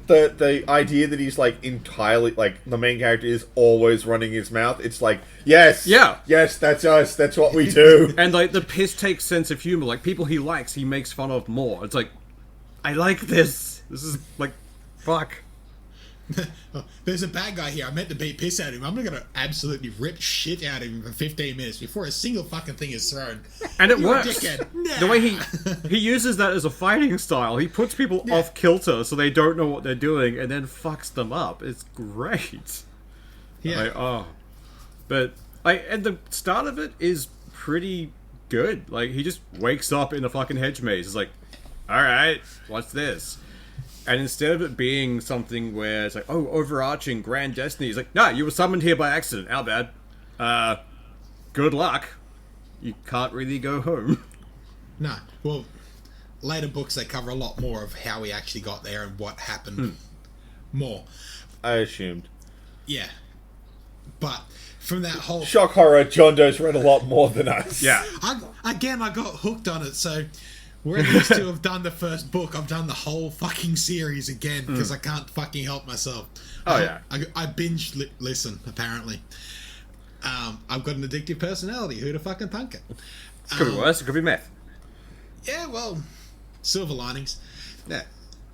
The idea that he's like entirely like the main character is always running his mouth. It's like yes, Yeah. yes, that's us. That's what we do. And like the piss takes sense of humor. Like people he likes, he makes fun of more. It's like, I like this. This is like, fuck. Oh, there's a bad guy here. I meant to beat piss out of him. I'm gonna absolutely rip shit out of him for 15 minutes before a single fucking thing is thrown. And it You're a works. dickhead. The way he uses that as a fighting style. He puts people off kilter so they don't know what they're doing and then fucks them up. It's great. Yeah. But and the start of it is pretty good. Like he just wakes up in a fucking hedge maze. It's like, all right, what's this? And instead of it being something where it's like, oh, overarching grand destiny, it's like, no, you were summoned here by accident. How bad? Good luck. You can't really go home. No. Well, later books they cover a lot more of how we actually got there and what happened. More. I assumed. Yeah. But from that whole Shock horror. John Doe's read a lot more than us. Yeah. I got hooked on it. So where these two have done the first book, I've done the whole fucking series again because I can't fucking help myself. Oh, yeah. I binge listen apparently. I've got an addictive personality. Who'd have fucking thunk it? Could be worse. It could be meth. Yeah, well, silver linings.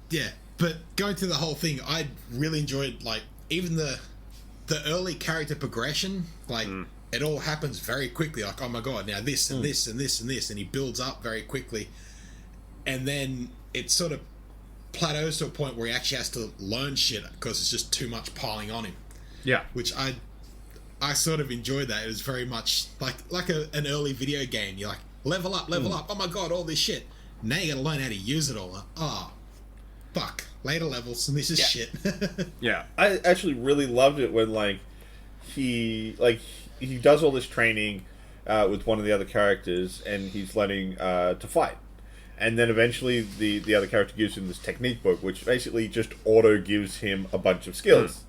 Yeah. But going through the whole thing, I really enjoyed like even the early character progression. Like it all happens very quickly. Like oh my god, now this and this and this and this, and he builds up very quickly, and then it sort of plateaus to a point where he actually has to learn shit because it's just too much piling on him. Yeah. Which I sort of enjoyed that. It was very much like an early video game. You're like level up. Oh my god, all this shit. Now you gotta learn how to use it all. Like, oh, fuck. Later levels, and this is shit. Yeah. I actually really loved it when he does all this training with one of the other characters, and he's learning to fight. And then eventually the other character gives him this technique book, which basically just auto gives him a bunch of skills.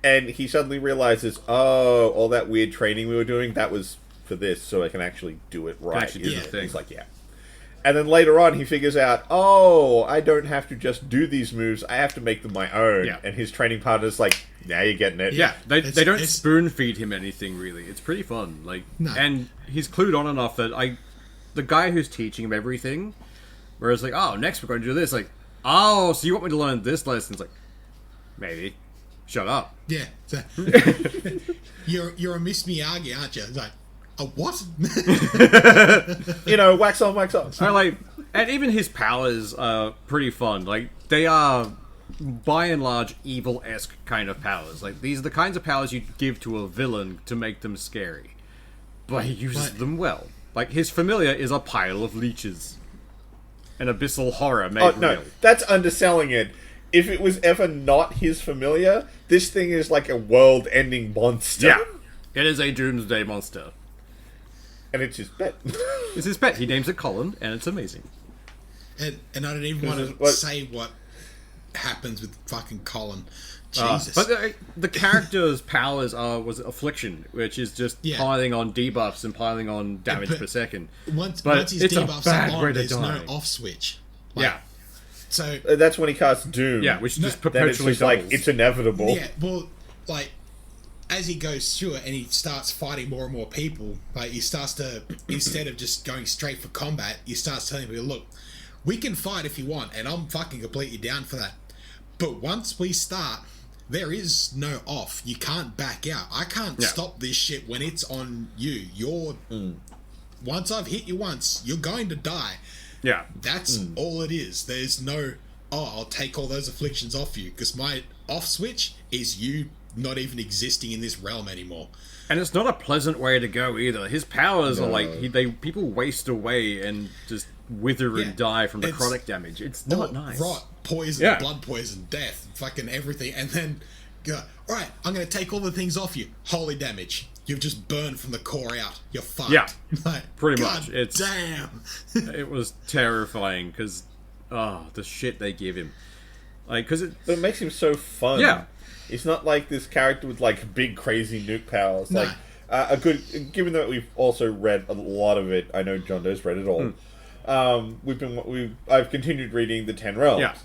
And he suddenly realizes, oh, all that weird training we were doing, that was for this, so I can actually do it right. actually do the isn't it? thing. He's like, yeah. And then later on, he figures out, oh, I don't have to just do these moves, I have to make them my own. Yeah. And his training partner's like, now you're getting it. Yeah, they don't it's- spoon feed him anything really. It's pretty fun. Like, No. and he's clued on enough that the guy who's teaching him everything, whereas like, oh, next we're going to do this. Like, oh, so you want me to learn this lesson? It's like, maybe. Shut up. Yeah. So, you're a Miss Miyagi, aren't you? It's like, a what? You know, wax on, wax off. I like, And even his powers are pretty fun. Like, they are, by and large, evil-esque kind of powers. Like, these are the kinds of powers you'd give to a villain to make them scary. But he uses them well. Like, his familiar is a pile of leeches. An abyssal horror made Oh, no, real. that's underselling it. If it was ever not his familiar, this thing is like a world-ending monster. Yeah. It is a doomsday monster. And it's his pet. It's his pet. He names it Colin, and it's amazing. And I don't even want to what- say what happens with fucking Colin. Uh, Jesus. but the character's powers was affliction, which is just Yeah. piling on debuffs and piling on damage but per second. once but his it's a debuffs bad are way on, to there's no die. off switch. Yeah, So That's when he casts Doom. yeah, which just Then it's perpetually just like, doubles. it's inevitable. yeah, well, like as he goes through it and he starts fighting more and more people, like he starts to instead of just going straight for combat, he starts telling people, "Look, we can fight if you want, and I'm fucking completely down for that. But once we start, there is no off. You can't back out. I can't Yeah. stop this shit when it's on you. Once I've hit you once, you're going to die. yeah. That's all it is. There's no, I'll take all those afflictions off you, because my off switch is you not even existing in this realm anymore." And it's not a pleasant way to go either. His powers are like people waste away and just wither Yeah. and die from the It's- chronic damage. It's not Oh, nice. Rot, poison, Yeah. blood poison, death, fucking everything. And then go, all right, I'm going to take all the things off you. Holy damage. You've just burned from the core out. You're fucked. Yeah. Like, Pretty God much. It's- damn. It was terrifying because, the shit they give him, like, because it. But it makes him so fun. Yeah. It's not like this character with like big crazy nuke powers. No. Like a good, given that we've also read a lot of it. I know John Doe's read it all. I've continued reading the Ten Realms. Yeah.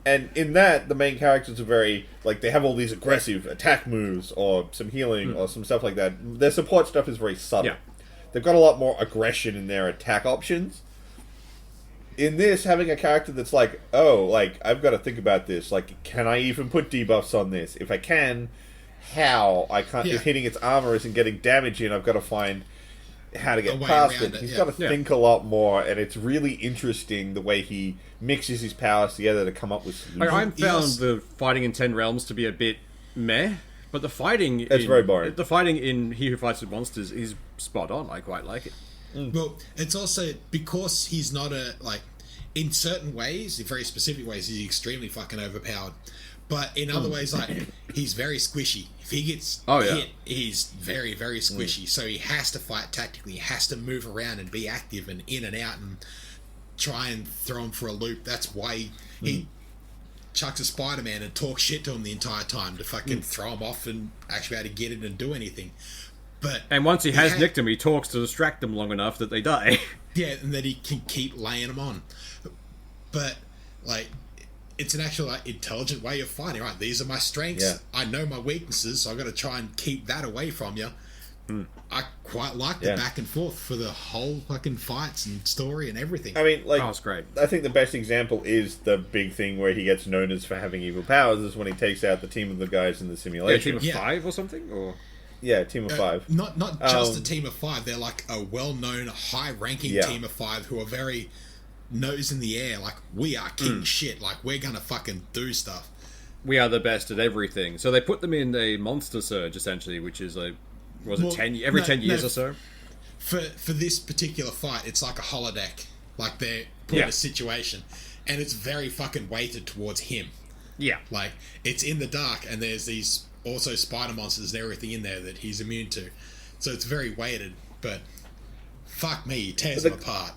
And in that, the main characters are very, like, they have all these aggressive attack moves, or some healing, or some stuff like that. Their support stuff is very subtle. Yeah. They've got a lot more aggression in their attack options. In this, having a character that's like, oh, like, I've got to think about this. Like, can I even put debuffs on this? If I can, how? I can't. Yeah. If hitting its armor isn't getting damage in, I've got to find how to A get way past around it. it, He's yeah. got to Yeah. think a lot more, and it's really interesting the way he mixes his powers together to come up with solutions. Like, I found Yes. the fighting in Ten Realms to be a bit meh, but the fighting It's very boring. The fighting in He Who Fights with Monsters is spot on. I quite like it. Well, it's also because he's not a, like, in certain ways, in very specific ways, he's extremely fucking overpowered. But in other ways, like, he's very squishy. If he gets Oh, yeah. hit, he's very, very squishy. So he has to fight tactically. He has to move around and be active and in and out and try and throw him for a loop. That's why he chucks a Spider-Man and talks shit to him the entire time to fucking throw him off and actually be able to get in and do anything. But And once he has had- nicked him, he talks to distract them long enough that they die. yeah, and that he can keep laying them on. But, like, it's an actual, like, intelligent way of fighting. Right, these are my strengths. Yeah. I know my weaknesses, so I've got to try and keep that away from you. I quite like the Yeah. back and forth for the whole fucking fights and story and everything. I mean, like, Oh, it's great. I think the best example is the big thing where he gets known as for having evil powers is when he takes out the team of the guys in the Yeah, simulation. team of Yeah. 5 or something? Or Yeah, team of five. Not just a Um, team of five. They're like a well-known, high-ranking Yeah. team of five who are very nose in the air. Like, we are king shit. Like, we're gonna fucking do stuff. we are the best at everything. So they put them in a monster surge, essentially, which is like, was it Well, 10 years no. or so? For this particular fight, it's like a holodeck. Like, they're put in Yeah. a situation, and it's very fucking weighted towards him. Yeah. Like, it's in the dark, and there's these also spider monsters and everything in there that he's immune to. So it's very weighted, but fuck me, he tears them apart.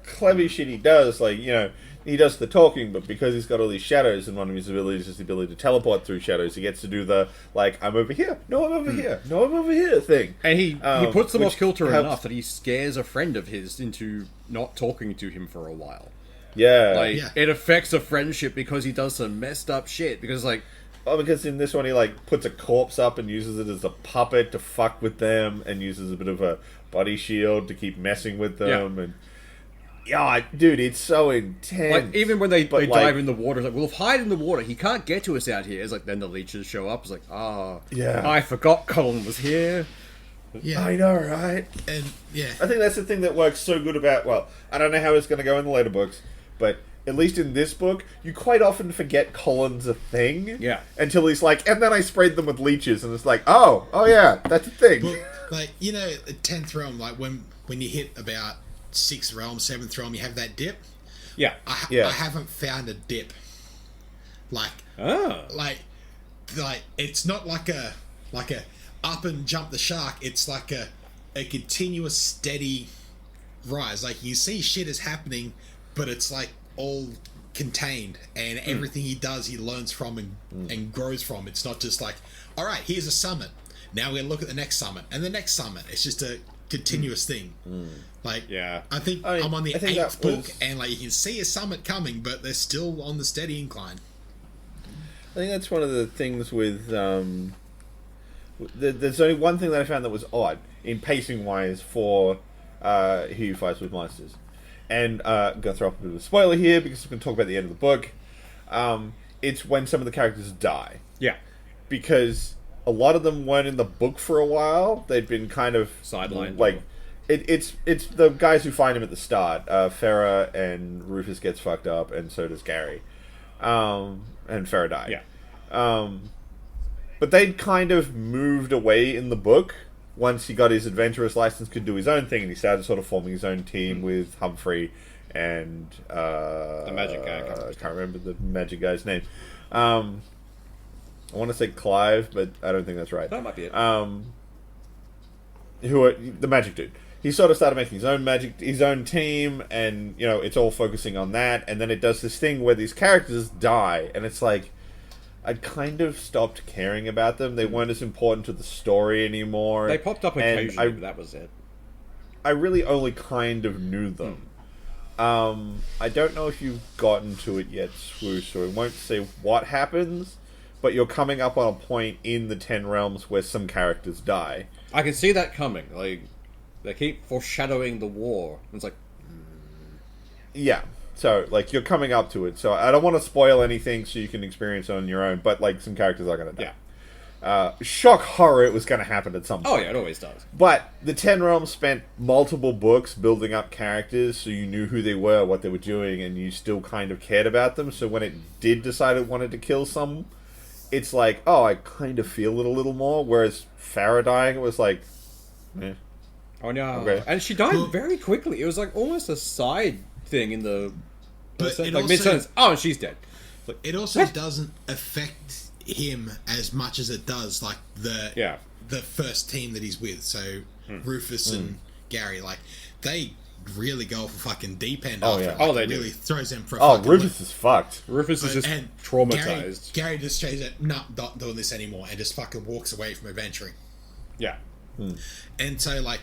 Clever shit he does, like, you know, he does the talking, but because he's got all these shadows, and one of his abilities is the ability to teleport through shadows, he gets to do the, like, I'm over here, no, I'm over here, no, I'm over here thing. And he puts them which off kilter helps- enough that he scares a friend of his into not talking to him for a while. Yeah. Like, Yeah. it affects a friendship because he does some messed up shit. Because, like, Oh, because in this one he, like, puts a corpse up and uses it as a puppet to fuck with them, and uses a bit of a body shield to keep messing with them, and... Yeah, dude, it's so intense. like even when they But, like, dive in the water, it's like, we'll hide in the water. He can't get to us out here. It's like, then the leeches show up. It's like, Yeah. I forgot Colin was here. Yeah, I know, right? and yeah, I think that's the thing that works so good about, well, I don't know how it's going to go in the later books, But at least in this book, you quite often forget Colin's a thing. Yeah. Until he's like, and then I sprayed them with leeches, and it's like, oh yeah, that's a thing. Well, like, you know, 10th realm, like when you hit about 6th realm, 7th realm, you have that dip. Yeah. Yeah. I haven't found a dip. Like, Oh. like it's not like a up and jump the shark. It's like a continuous steady rise. Like, you see shit is happening, but it's like all contained, and everything he does he learns from and grows from. It's not just like, all right, here's a summit, now we're gonna look at the next summit and the next summit. It's just a continuous thing. Like, Yeah. I think I mean, I'm on the I think 8th that was- book, and like, you can see a summit coming, but they're still on the steady incline. I think that's one of the things with. There's only one thing that I found that was odd in pacing wise for He Who Fights with Monsters, and I'm gonna throw up a bit of a spoiler here because I'm gonna talk about the end of the book. It's when some of the characters die, Yeah. because a lot of them weren't in the book for a while. They'd been kind of Sidelined. like. It's the guys who find him at the start. Farah and Rufus gets fucked up, and so does Gary. And Farah died. Yeah. But they'd kind of moved away in the book once he got his adventurous license, could do his own thing, and he started sort of forming his own team with Humphrey and the magic guy. I can't remember the magic guy's name. I want to say Clive, but I don't think that's right. That might be it. The magic dude. He sort of started making his own team, and it's all focusing on that. And then it does this thing where these characters die, and it's like I kind of stopped caring about them. They weren't as important to the story anymore. They popped up and occasionally, but that was it. I really only kind of knew them. I don't know if you've gotten to it yet, Swoosh, so I won't say what happens, but you're coming up on a point in the 10 Realms where some characters die. I can see that coming. Like, they keep foreshadowing the war. It's like, Yeah. So, like, you're coming up to it. So, I don't want to spoil anything so you can experience it on your own, but, like, some characters are going to die. Shock horror, it was going to happen at some point. oh yeah, it always does. But the Ten Realms spent multiple books building up characters so you knew who they were, what they were doing, and you still kind of cared about them. So when it did decide it wanted to kill some, it's like, oh, I kind of feel it a little more. Whereas Farah dying, it was like, eh. Oh no. Okay. And she died Well- very quickly. It was like almost a side thing in the... But it like also- mid-sentence. Oh, and she's dead. It also doesn't affect him as much as it does like the first team that he's with. So Rufus and Gary, like, they really go for fucking deep end. Oh, after yeah. it. Like, Oh, they it do. really throws them for a Oh, fucking Rufus is fucked. Rufus is just and traumatized. Gary just shows that, nah, not doing this anymore, and just fucking walks away from adventuring. Yeah. And so, like,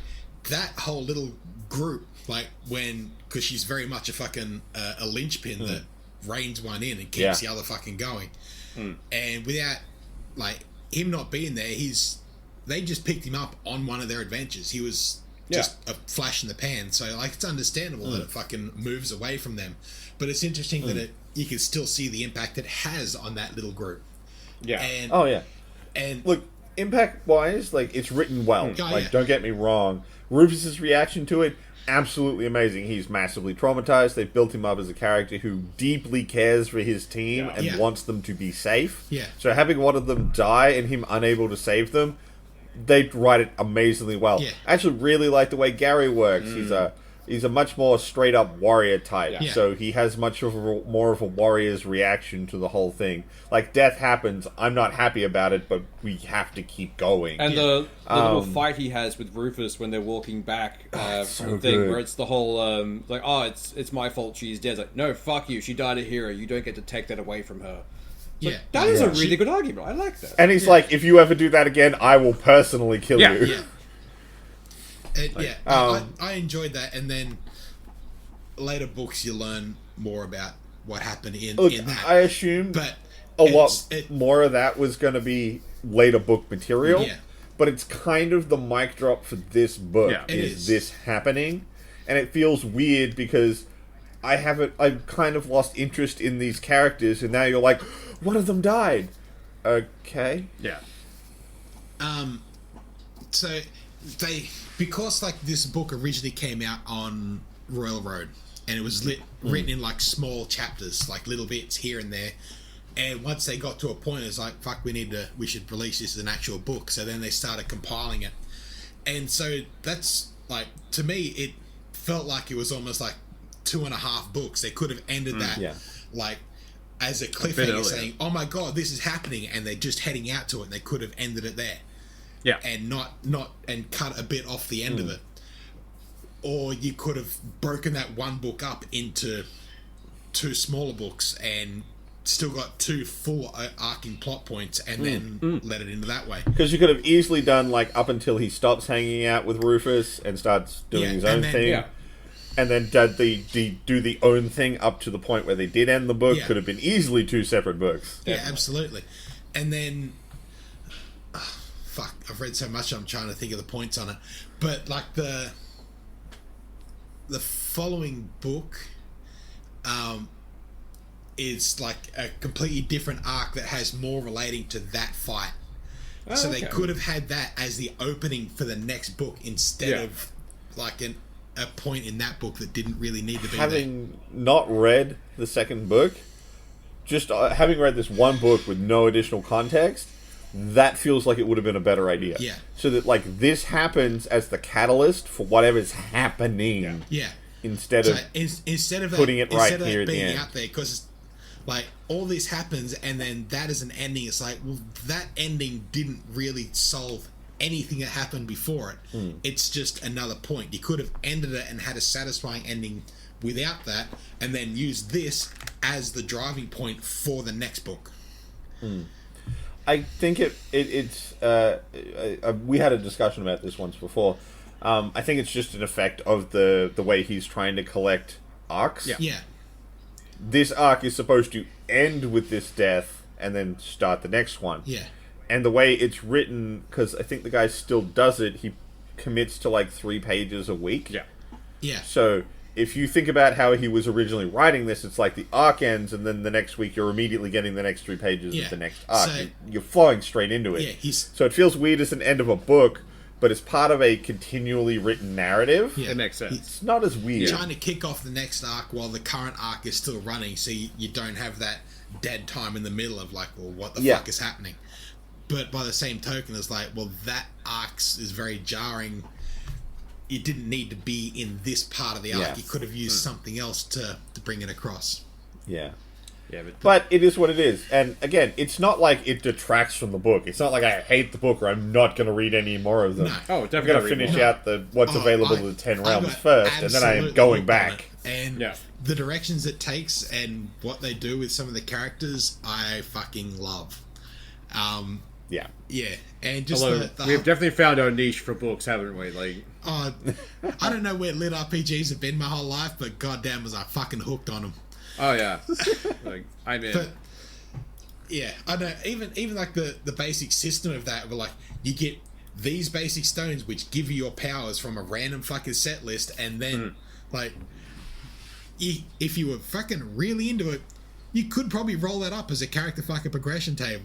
that whole little group, like, because she's very much a fucking a linchpin that reins one in and keeps the other fucking going. And without, like, him not being there, they just picked him up on one of their adventures. He was just a flash in the pan. So, like, it's understandable that it fucking moves away from them. But it's interesting that you can still see the impact it has on that little group. Yeah. And, Oh, yeah. and Look, impact-wise, like, it's written well. Oh, Like, yeah. don't get me wrong. Rufus's reaction to it, absolutely amazing. He's massively traumatized. They've built him up as a character who deeply cares for his team and Yeah. wants them to be safe. Yeah. So having one of them die and him unable to save them, they write it amazingly well. Yeah. I actually really like the way Gary works. He's a much more straight up warrior type. Yeah. So he has much of more of a warrior's reaction to the whole thing. Like, death happens, I'm not happy about it, but we have to keep going. And the little fight he has with Rufus when they're walking back from so the thing, good. where it's the whole like, oh, it's my fault she's dead. It's like, no, fuck you, she died a hero. You don't get to take that away from her. It's like, that is a really good argument. I like that. And he's like, if you ever do that again, I will personally kill Yeah. you. Yeah. I enjoyed that, and then later books you learn more about what happened in Look, that. I assumed but a lot it- more of that was going to be later book material. Yeah. But it's kind of the mic drop for this book Yeah. It is is. this happening. And it feels weird because I've kind of lost interest in these characters, and now you're like, one of them died. Okay. Yeah. So because like this book originally came out on Royal Road, and it was written in like small chapters, like little bits here and there. And once they got to a point, it's like, fuck, we should release this as an actual book. So then they started compiling it. And so that's, like, to me, it felt like it was almost like 2.5 books. They could have ended that, like, as a cliffhanger saying, oh my God, this is happening. And they're just heading out to it. And they could have ended it there. Yeah. And and cut a bit off the end of it. Or you could have broken that one book up into 2 smaller books and still got 2 full arcing plot points and then let it into that way. Because you could have easily done, like, up until he stops hanging out with Rufus and starts doing his own thing. And then do the own thing up to the point where they did end the book. Could have been easily 2 separate books. Yeah, absolutely. And then... fuck, I've read so much I'm trying to think of the points on it. But, like, the following book... is like a completely different arc that has more relating to that fight. So they could have had that as the opening for the next book instead of like a point in that book that didn't really need to be Having not read the second book, just having read this one book with no additional context, that feels like it would have been a better idea. Yeah. So that, like, this happens as the catalyst for whatever's happening. Yeah. Instead of putting it right here at the end. Out there, because like all this happens and then that is an ending. It's like, well, that ending didn't really solve anything that happened before it. It's just another point. You could have ended it and had a satisfying ending without that, and then used this as the driving point for the next book. I think it's we had a discussion about this once before. I think it's just an effect of the way he's trying to collect arcs. Yeah. This arc is supposed to end with this death and then start the next one. Yeah. And the way it's written, because I think the guy still does it, he commits to like 3 pages a week. Yeah. Yeah. So if you think about how he was originally writing this, it's like the arc ends and then the next week you're immediately getting the next 3 pages of the next arc. So, you're flowing straight into it. Yeah, so it feels weird as an end of a book, but it's part of a continually written narrative. Yeah. It makes sense. It's not as weird. Trying to kick off the next arc while the current arc is still running, so you don't have that dead time in the middle of like, well, what the fuck is happening? But by the same token, it's like, well, that arc is very jarring. It didn't need to be in this part of the arc. You could have used something else to bring it across. Yeah. Yeah, but it is what it is. And again, it's not like it detracts from the book. It's not like I hate the book or I'm not going to read any more of them. No. Oh, I'm definitely. going to finish out what's available to the 10 realms first, and then I am going back. And the directions it takes and what they do with some of the characters, I fucking love. Yeah. Yeah, and just we've definitely found our niche for books, haven't we? Like, I don't know where lit RPGs have been my whole life, but goddamn was I fucking hooked on them. oh yeah, like I'm in. But yeah, I know. Even like the basic system of that, where like you get these basic stones which give you your powers from a random fucking set list, and then like if you were fucking really into it, you could probably roll that up as a character fucking progression table.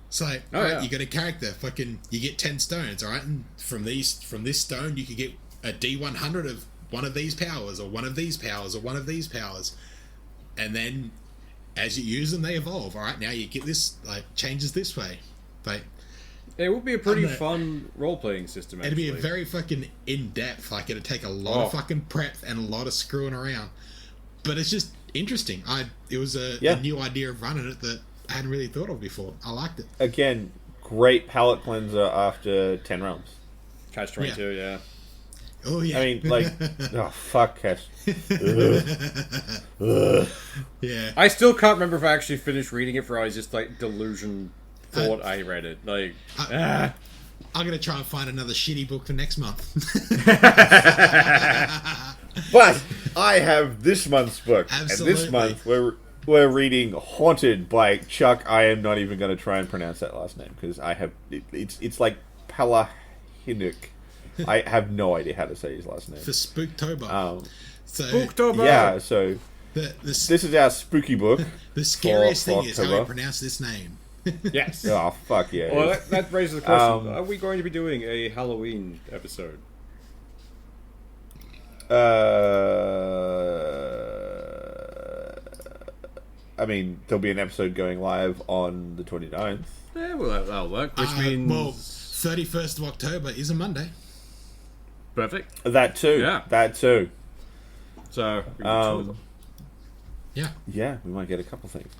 So you got a character, fucking you get 10 stones, alright, and from this stone you could get a D100 of one of these powers, or one of these powers, or one of these powers. And then as you use them they evolve. Alright, now you get this, like, changes this way. But it would be a pretty fun role-playing system, actually. It'd be a very fucking in-depth, like it'd take a lot of fucking prep and a lot of screwing around. But it's just interesting. It was a new idea of running it that I hadn't really thought of before. I liked it. Again, great palate cleanser after 10 realms. Catch 22, yeah. Oh yeah. I mean, like, oh fuck, Catch. Yeah. I still can't remember if I actually finished reading it, for I was just like delusion thought I read it. Like, I'm gonna try and find another shitty book for next month. But I have this month's book, Absolutely. and this month we're reading Haunted by Chuck. I am not even going to try and pronounce that last name because I have it's like Palahinik. I have no idea how to say his last name. For Spooktober. Spooktober. Yeah, so this is our spooky book. The scariest for thing is how October. you pronounce this name. Yes. Oh fuck yeah! Well, that raises the question: are we going to be doing a Halloween episode? I mean, there'll be an episode going live on the 29th. Yeah, well, that'll work. Which means Well, 31st of October is a Monday. perfect. That too. Yeah. That too. So we can two of them. Yeah. Yeah, we might get a couple things.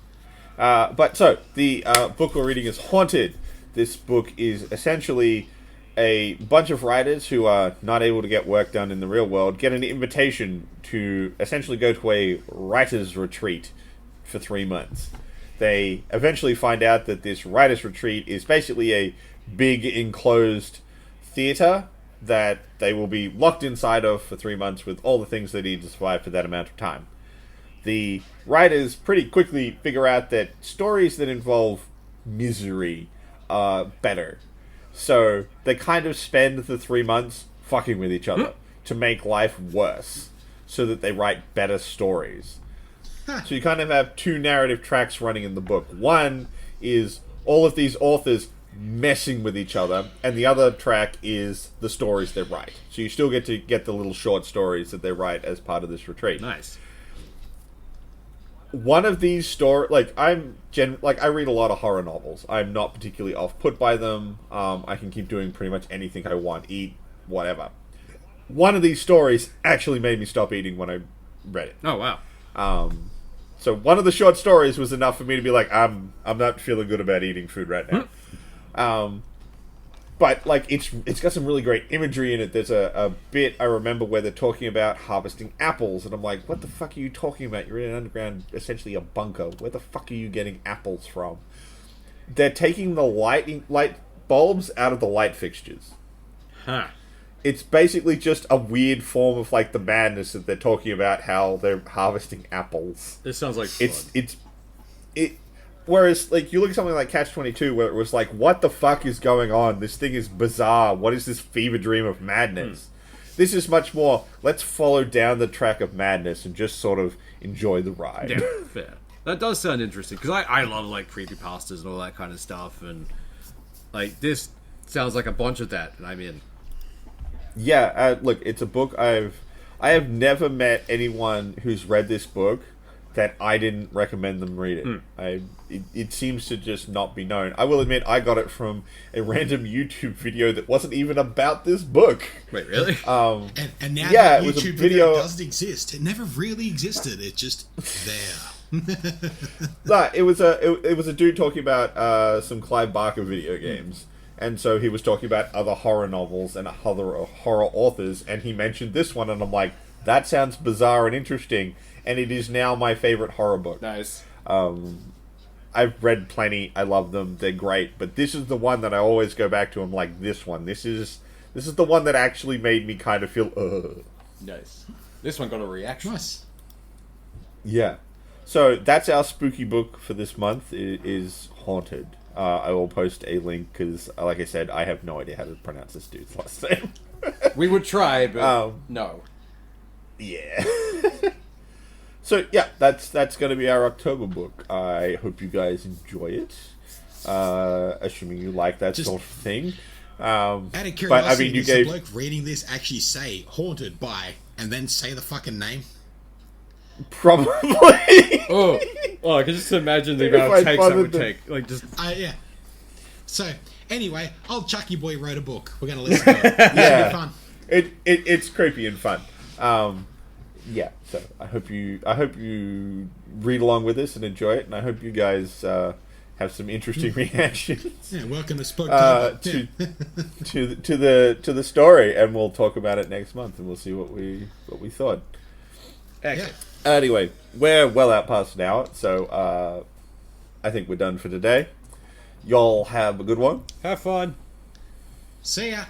But so, the book we're reading is Haunted. This book is essentially a bunch of writers who are not able to get work done in the real world get an invitation to essentially go to a writer's retreat for 3 months. They eventually find out that this writer's retreat is basically a big enclosed theater that they will be locked inside of for 3 months with all the things they need to survive for that amount of time. The writers pretty quickly figure out that stories that involve misery are better. So they kind of spend the 3 months fucking with each other to make life worse so that they write better stories. So you kind of have two narrative tracks running in the book. One is all of these authors messing with each other, and the other track is the stories they write. So you still get to get the little short stories that they write as part of this retreat. Nice. One of these I read a lot of horror novels. I'm not particularly off put by them. I can keep doing pretty much anything I want, eat, whatever. One of these stories actually made me stop eating when I read it. Oh wow. So one of the short stories was enough for me to be like, I'm not feeling good about eating food right now. But like it's got some really great imagery in it. There's a bit I remember where they're talking about harvesting apples, and I'm like, what the fuck are you talking about? You're in an underground, essentially a bunker. Where the fuck are you getting apples from? They're taking the light bulbs out of the light fixtures. Huh. It's basically just a weird form of like the madness that they're talking about how they're harvesting apples. This sounds like fun. Whereas, like, you look at something like Catch-22, where it was like, what the fuck is going on? This thing is bizarre. What is this fever dream of madness? This is much more, let's follow down the track of madness and just sort of enjoy the ride. Yeah, fair. That does sound interesting, because I love, like, creepypastas and all that kind of stuff, and, like, this sounds like a bunch of that, and I'm in. Yeah, look, it's a book I have never met anyone who's read this book that I didn't recommend them read it. It seems to just not be known. I will admit, I got it from a random YouTube video that wasn't even about this book. Wait, really? And now Yeah, that it was a YouTube video- video doesn't exist. It never really existed. It's just there. No, it was a dude talking about some Clive Barker video games. And so he was talking about other horror novels and other horror authors, and he mentioned this one, and I'm like, that sounds bizarre and interesting, and it is now my favorite horror book. Nice. I've read plenty, I love them, they're great, but this is the one that I always go back to. I'm like, this one. This is the one that actually made me kind of feel, Nice. This one got a reaction. Nice. Yeah. So that's our spooky book for this month. It is Haunted. I will post a link because, like I said, I have no idea how to pronounce this dude's last name. We would try, but no. Yeah. So yeah, that's going to be our October book. I hope you guys enjoy it. Assuming you like that sort of thing. Out of curiosity, but I mean, you does gave the bloke reading this actually say "haunted by" and then say the fucking name? probably. Oh, I can just imagine the If amount I of takes that bothered would to- take. Like, just Yeah. So anyway, old Chucky Boy wrote a book. We're gonna listen to it. Yeah. It's fun. It's creepy and fun. Yeah, so I hope you read along with us and enjoy it, and I hope you guys have some interesting reactions Yeah, welcome to Spooktober. to the story, and we'll talk about it next month, and we'll see what we thought. Yeah. Anyway, we're well out past an hour, so I think we're done for today. Y'all have a good one. have fun. See ya.